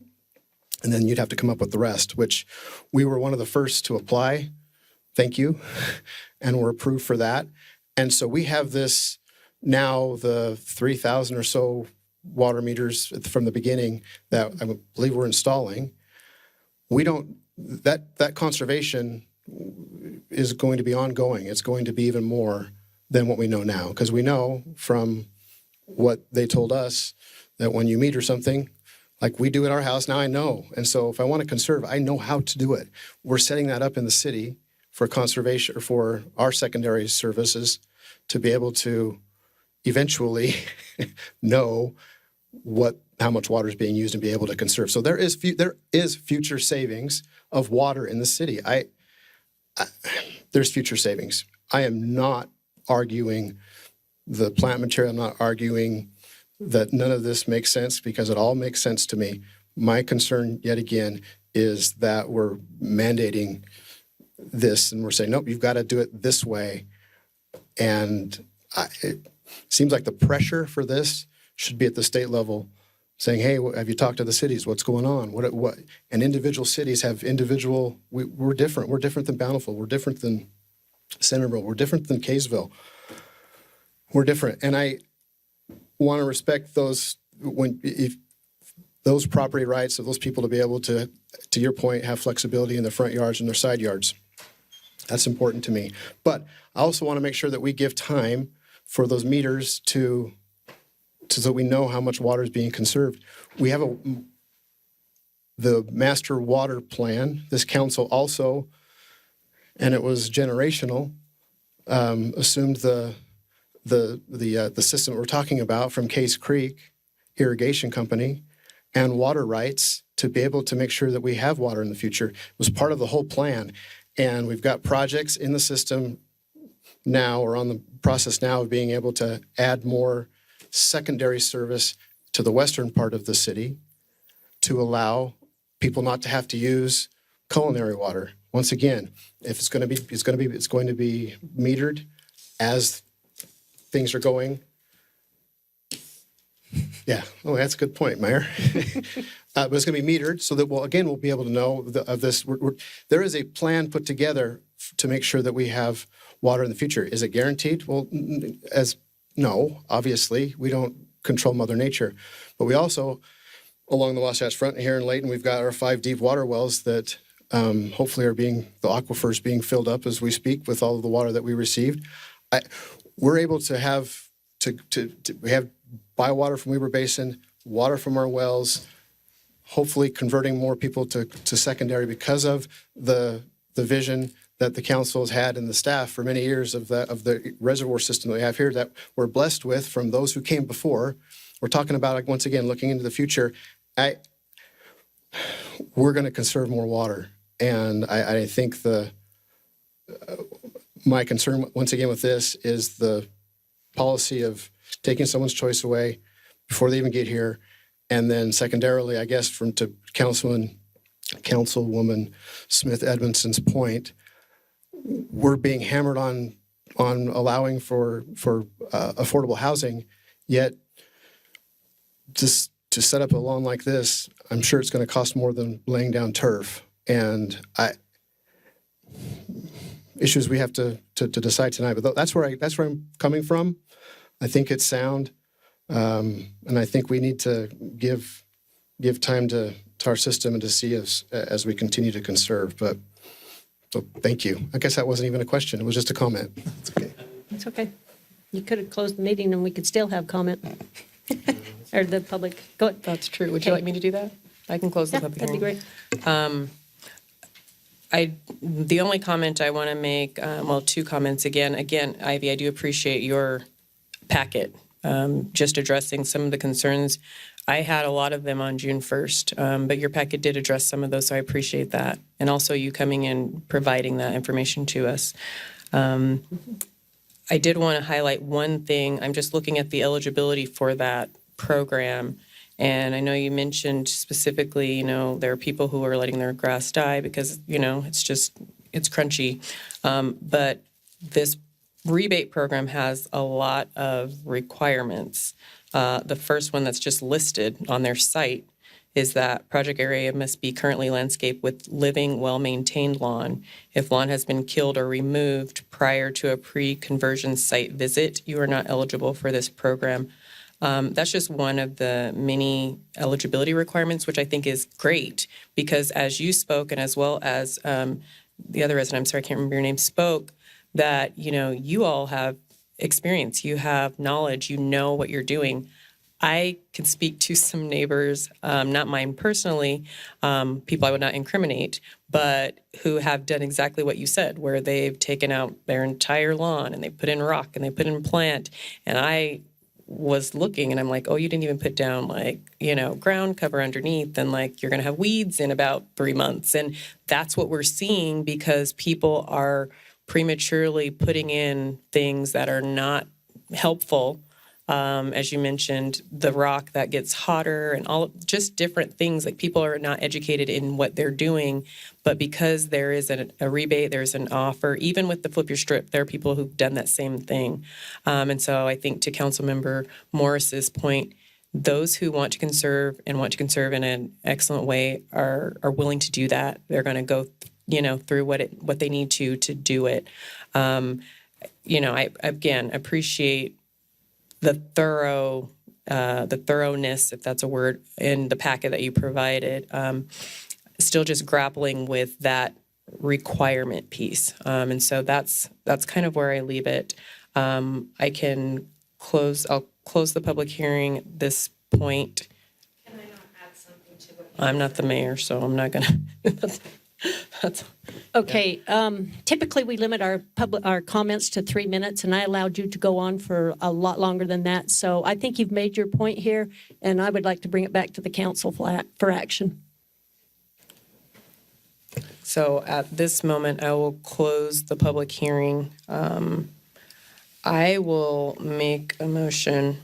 And then you'd have to come up with the rest, which we were one of the first to apply. Thank you. And we're approved for that. And so we have this now, the 3,000 or so water meters from the beginning that I believe we're installing. We don't, that conservation is going to be ongoing. It's going to be even more than what we know now, because we know from what they told us that when you meter something, like we do at our house, now I know. And so if I want to conserve, I know how to do it. We're setting that up in the city for conservation or for our secondary services to be able to eventually know how much water is being used and be able to conserve. So there is future savings of water in the city. There's future savings. I am not arguing the plant material. I'm not arguing that none of this makes sense, because it all makes sense to me. My concern, yet again, is that we're mandating this and we're saying, nope, you've got to do it this way. And it seems like the pressure for this should be at the state level, saying, hey, have you talked to the cities? What's going on? What? And individual cities have individual, we're different. We're different than Bountiful. We're different than Centerville. We're different than Kaysville. We're different. And I want to respect those, if those property rights of those people to be able to your point, have flexibility in their front yards and their side yards. That's important to me. But I also want to make sure that we give time for those meters so that we know how much water is being conserved. We have the master water plan. This council also, and it was generational, assumed the system we're talking about from Case Creek Irrigation Company and water rights to be able to make sure that we have water in the future. It was part of the whole plan. And we've got projects in the system now, or on the process now, of being able to add more secondary service to the western part of the city to allow people not to have to use culinary water. Once again, if it's going to be metered as things are going. Yeah. Oh, that's a good point, Mayor. But it's going to be metered so that we'll be able to know of this. There is a plan put together to make sure that we have water in the future. Is it guaranteed? Well, no, obviously. We don't control Mother Nature. But we also, along the Wasatch Front here in Layton, we've got our 5 deep water wells that hopefully the aquifers being filled up as we speak with all of the water that we received. We're able to have we have biowater from Weber Basin, water from our wells, hopefully converting more people to secondary because of the vision that the council has had and the staff for many years of the reservoir system that we have here that we're blessed with from those who came before. We're talking about, like, once again, looking into the future. We're going to conserve more water. And I think my concern, once again, with this is the policy of taking someone's choice away before they even get here. And then secondarily, I guess, to Councilwoman Smith Edmondson's point, we're being hammered on allowing for affordable housing, yet just to set up a lawn like this, I'm sure it's going to cost more than laying down turf. And issues we have to decide tonight. But that's where I'm coming from. I think it's sound, and I think we need to give time to our system and to see as we continue to conserve. But So thank you. I guess that wasn't even a question. It was just a comment. It's okay. It's okay. You could have closed the meeting and we could still have comment. Or the public, go ahead. That's true. Would you like me to do that? I can close the Yeah, public that'd be hearing. great. The only comment I want to make, well, two comments again. Again, Ivy, I do appreciate your packet, just addressing some of the concerns. I had a lot of them on June 1st, but your packet did address some of those, so I appreciate that. And also you coming in, providing that information to us. I did want to highlight one thing. I'm just looking at the eligibility for that program. And I know you mentioned specifically, you know, there are people who are letting their grass die because, you know, it's crunchy. But this rebate program has a lot of requirements. The first one that's just listed on their site is that project area must be currently landscaped with living, well-maintained lawn. If lawn has been killed or removed prior to a pre-conversion site visit, you are not eligible for this program. That's just one of the many eligibility requirements, which I think is great because as you spoke and as well as the other resident, I'm sorry, I can't remember your name, spoke, that, you know, you all have experience, you have knowledge, you know what you're doing. I can speak to some neighbors, not mine personally, people I would not incriminate, but who have done exactly what you said, where they've taken out their entire lawn and they put in rock and they put in plant. And I was looking and I'm like, oh, you didn't even put down like, you know, ground cover underneath and like you're going to have weeds in about 3 months. And that's what we're seeing because people are prematurely putting in things that are not helpful. As you mentioned, the rock that gets hotter and all just different things. Like people are not educated in what they're doing, but because there is a rebate, there's an offer. Even with the flip your strip, there are people who've done that same thing. And so I think to Councilmember Morris's point, those who want to conserve and want to conserve in an excellent way are willing to do that. They're going to go, you know, through what they need to do it. You know, I again appreciate the thoroughness, if that's a word, in the packet that you provided. Still just grappling with that requirement piece. And so that's kind of where I leave it. I'll close the public hearing at this point. Can I not add something to what? I'm not the mayor, so I'm not gonna, that's. Okay, typically we limit our comments to 3 minutes, and I allowed you to go on for a lot longer than that. So I think you've made your point here, and I would like to bring it back to the council for action. So at this moment, I will close the public hearing. I will make a motion.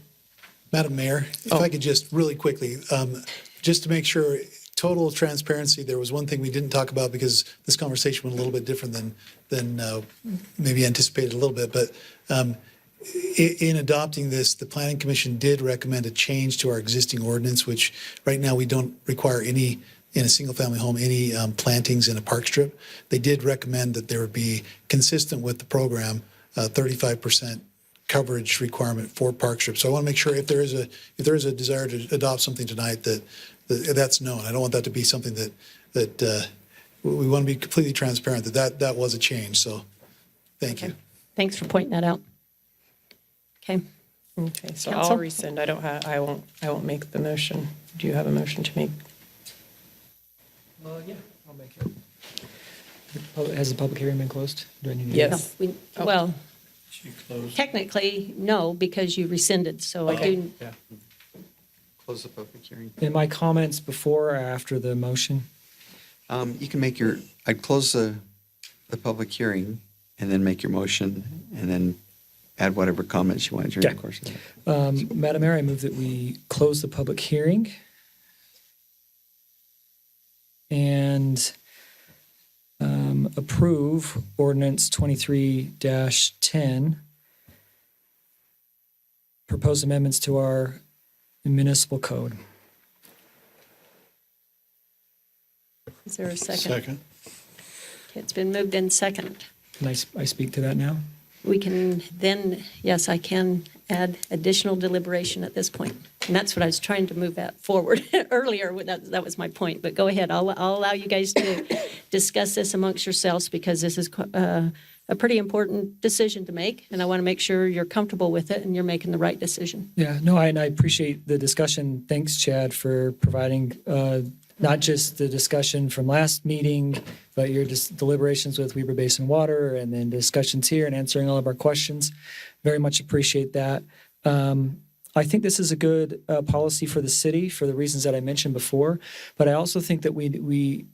Madam Mayor, if I could just really quickly, just to make sure, total transparency, there was one thing we didn't talk about because this conversation went a little bit different than maybe anticipated a little bit. But in adopting this, the Planning Commission did recommend a change to our existing ordinance, which right now we don't require any, in a single-family home, any plantings in a park strip. They did recommend that there would be, consistent with the program, 35% coverage requirement for park strips. So I want to make sure if there is a desire to adopt something tonight that's known. I don't want that to be something that we want to be completely transparent that was a change. So thank you. Thanks for pointing that out. Okay. Okay, so Counsel? I'll rescind. I won't make the motion. Do you have a motion to make? Yeah, I'll make it. Has the public hearing been closed? Do I need to? Yes. Well, She closed. technically, no, because you rescinded, so I do. Yeah. Close the public hearing. And my comments before or after the motion? You can make I'd close the public hearing and then make your motion and then add whatever comments you want during Okay. the course of that. Madam Mayor, I move that we close the public hearing and approve ordinance 23-10, proposed amendments to our municipal code. Is there a second? Second. Okay, it's been moved in second. Can I speak to that now? We can then, yes, I can add additional deliberation at this point. And that's what I was trying to move that forward earlier. That was my point. But go ahead. I'll allow you guys to discuss this amongst yourselves because this is a pretty important decision to make. And I want to make sure you're comfortable with it and you're making the right decision. Yeah, no, and I appreciate the discussion. Thanks, Chad, for providing not just the discussion from last meeting, but your deliberations with Weber Basin Water and then discussions here and answering all of our questions. Very much appreciate that. I think this is a good policy for the city for the reasons that I mentioned before, but I also think that we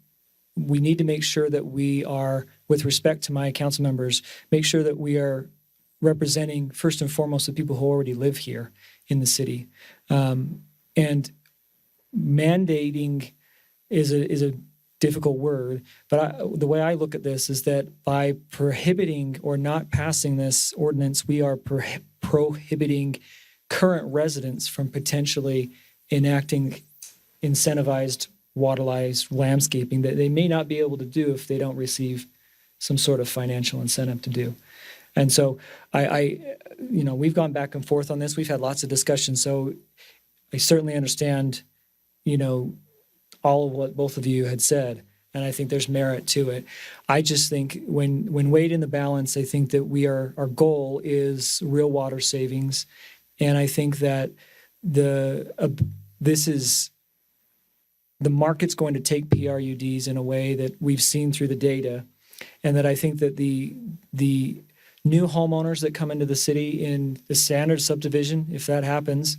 need to make sure that we are, with respect to my council members, make sure that we are representing first and foremost the people who already live here in the city. And mandating is a difficult word, but the way I look at this is that by prohibiting or not passing this ordinance, we are prohibiting current residents from potentially enacting incentivized waterwise landscaping that they may not be able to do if they don't receive some sort of financial incentive to do. And so we've gone back and forth on this. We've had lots of discussions. So I certainly understand, all of what both of you had said. And I think there's merit to it. I just think when weighed in the balance, I think that our goal is real water savings. And I think that the market's going to take PRUDs in a way that we've seen through the data, and that I think that the new homeowners that come into the city in the standard subdivision, if that happens,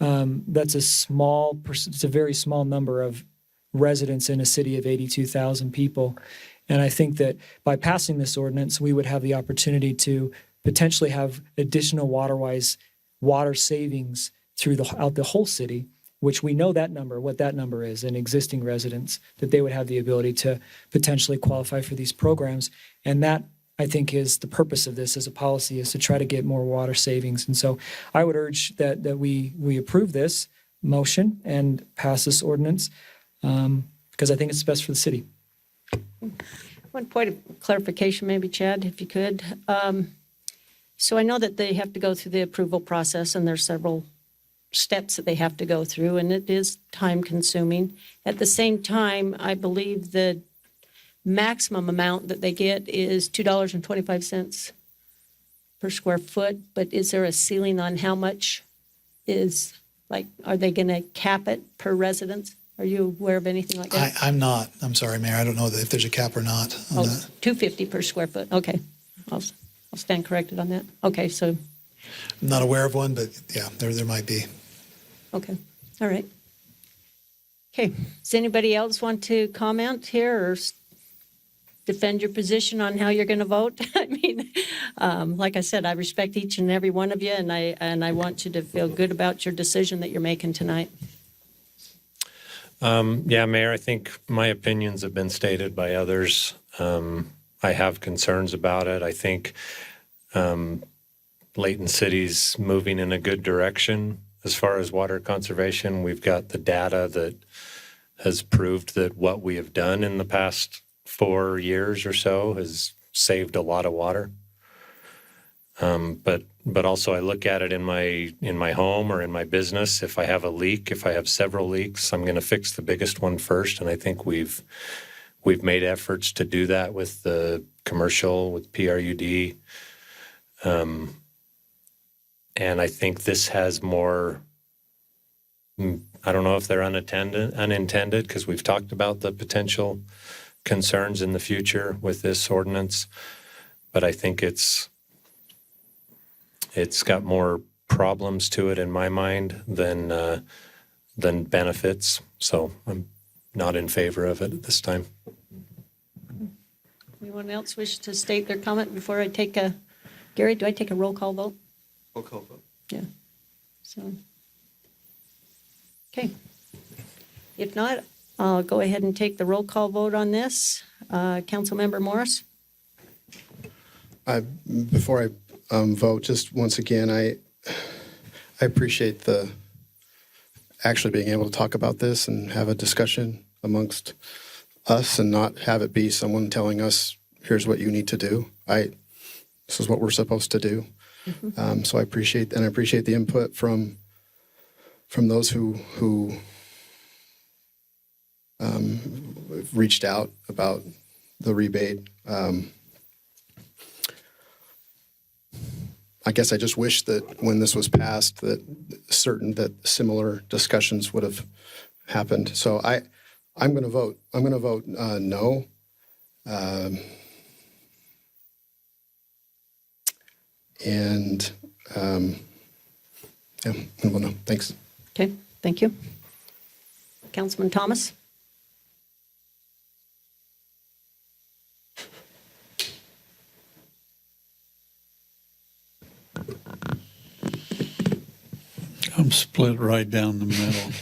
it's a very small number of residents in a city of 82,000 people. And I think that by passing this ordinance, we would have the opportunity to potentially have additional water savings throughout the whole city, which we know what that number is in existing residents, that they would have the ability to potentially qualify for these programs. And that, I think, is the purpose of this as a policy, is to try to get more water savings. And so I would urge that we approve this motion and pass this ordinance because I think it's best for the city. One point of clarification, maybe, Chad, if you could. So I know that they have to go through the approval process, and there's several steps that they have to go through, and it is time consuming. At the same time, I believe the maximum amount that they get is $2.25 per square foot, but is there a ceiling on how much are they going to cap it per residence? Are you aware of anything like that? I'm not. I'm sorry, Mayor. I don't know if there's a cap or not on that. $2.50 per square foot. Okay. I'll stand corrected on that. Okay, so. I'm not aware of one, but yeah, there might be. Okay. All right. Okay. Does anybody else want to comment here or defend your position on how you're going to vote? I mean, like I said, I respect each and every one of you, and I want you to feel good about your decision that you're making tonight. Yeah, Mayor, I think my opinions have been stated by others. I have concerns about it. I think Layton City's moving in a good direction as far as water conservation. We've got the data that has proved that what we have done in the past 4 years or so has saved a lot of water. But also I look at it in my home or in my business. If I have a leak, if I have several leaks, I'm going to fix the biggest one first. And I think we've made efforts to do that with the commercial, with PRUD. And I think this has more, I don't know if they're unintended, because we've talked about the potential concerns in the future with this ordinance. But I think it's got more problems to it in my mind than benefits. So I'm not in favor of it at this time. Anyone else wish to state their comment before I take Gary, do I take a roll call vote? Roll call vote. Yeah. So, okay. If not, I'll go ahead and take the roll call vote on this. Councilmember Morris? Before I vote, just once again, I appreciate the actually being able to talk about this and have a discussion amongst us and not have it be someone telling us, here's what you need to do. This is what we're supposed to do. So I appreciate the input from from those who reached out about the rebate. I guess I just wish that when this was passed, that similar discussions would have happened. So I'm going to vote. I'm going to vote no. And yeah, well, no, thanks. Okay, thank you. Councilman Thomas? I'm split right down the middle.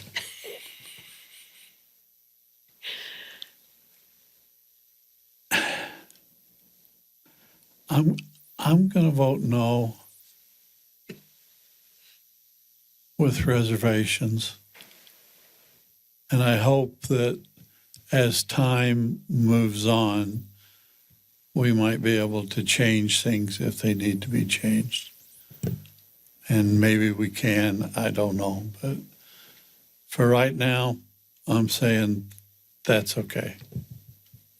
I'm going to vote no with reservations. And I hope that as time moves on, we might be able to change things if they need to be changed. And maybe we can, I don't know. But for right now, I'm saying that's okay.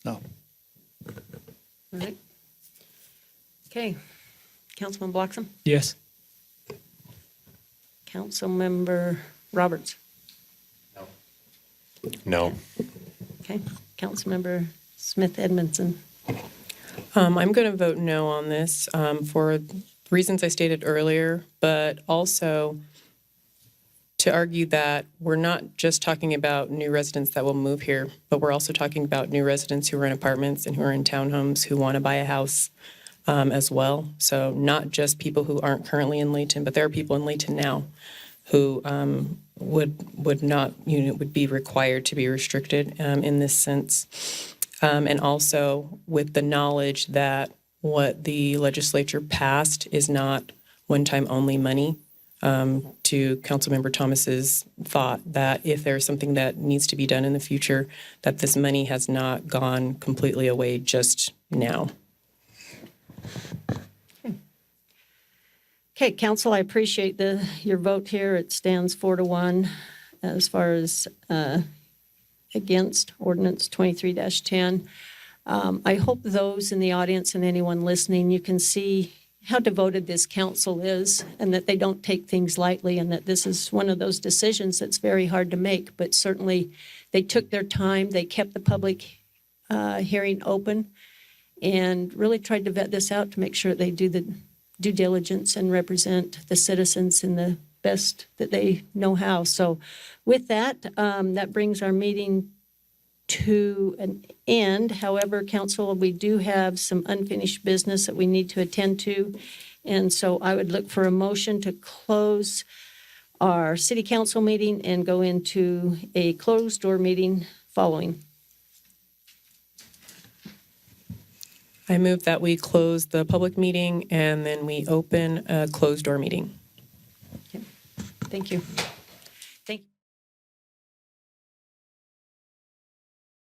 No. All right. Okay. Councilman Bloxham? Yes. Councilmember Roberts? No. Okay. Councilmember Smith Edmondson? I'm going to vote no on this for reasons I stated earlier, but also to argue that we're not just talking about new residents that will move here, but we're also talking about new residents who are in apartments and who are in townhomes who want to buy a house as well. So not just people who aren't currently in Layton, but there are people in Layton now who would not, would be required to be restricted in this sense. And also with the knowledge that what the legislature passed is not one-time only money, to Councilmember Thomas's thought that if there's something that needs to be done in the future, that this money has not gone completely away just now. Okay, council, I appreciate your vote here. It stands 4-1 as far as against ordinance 23-10. I hope those in the audience and anyone listening, you can see how devoted this council is and that they don't take things lightly and that this is one of those decisions that's very hard to make. But certainly they took their time. They kept the public hearing open and really tried to vet this out to make sure they do the due diligence and represent the citizens in the best that they know how. So with that, that brings our meeting to an end. However, council, we do have some unfinished business that we need to attend to. And so I would look for a motion to close our city council meeting and go into a closed door meeting following. I move that we close the public meeting and then we open a closed door meeting. Okay. Thank you. Thank you.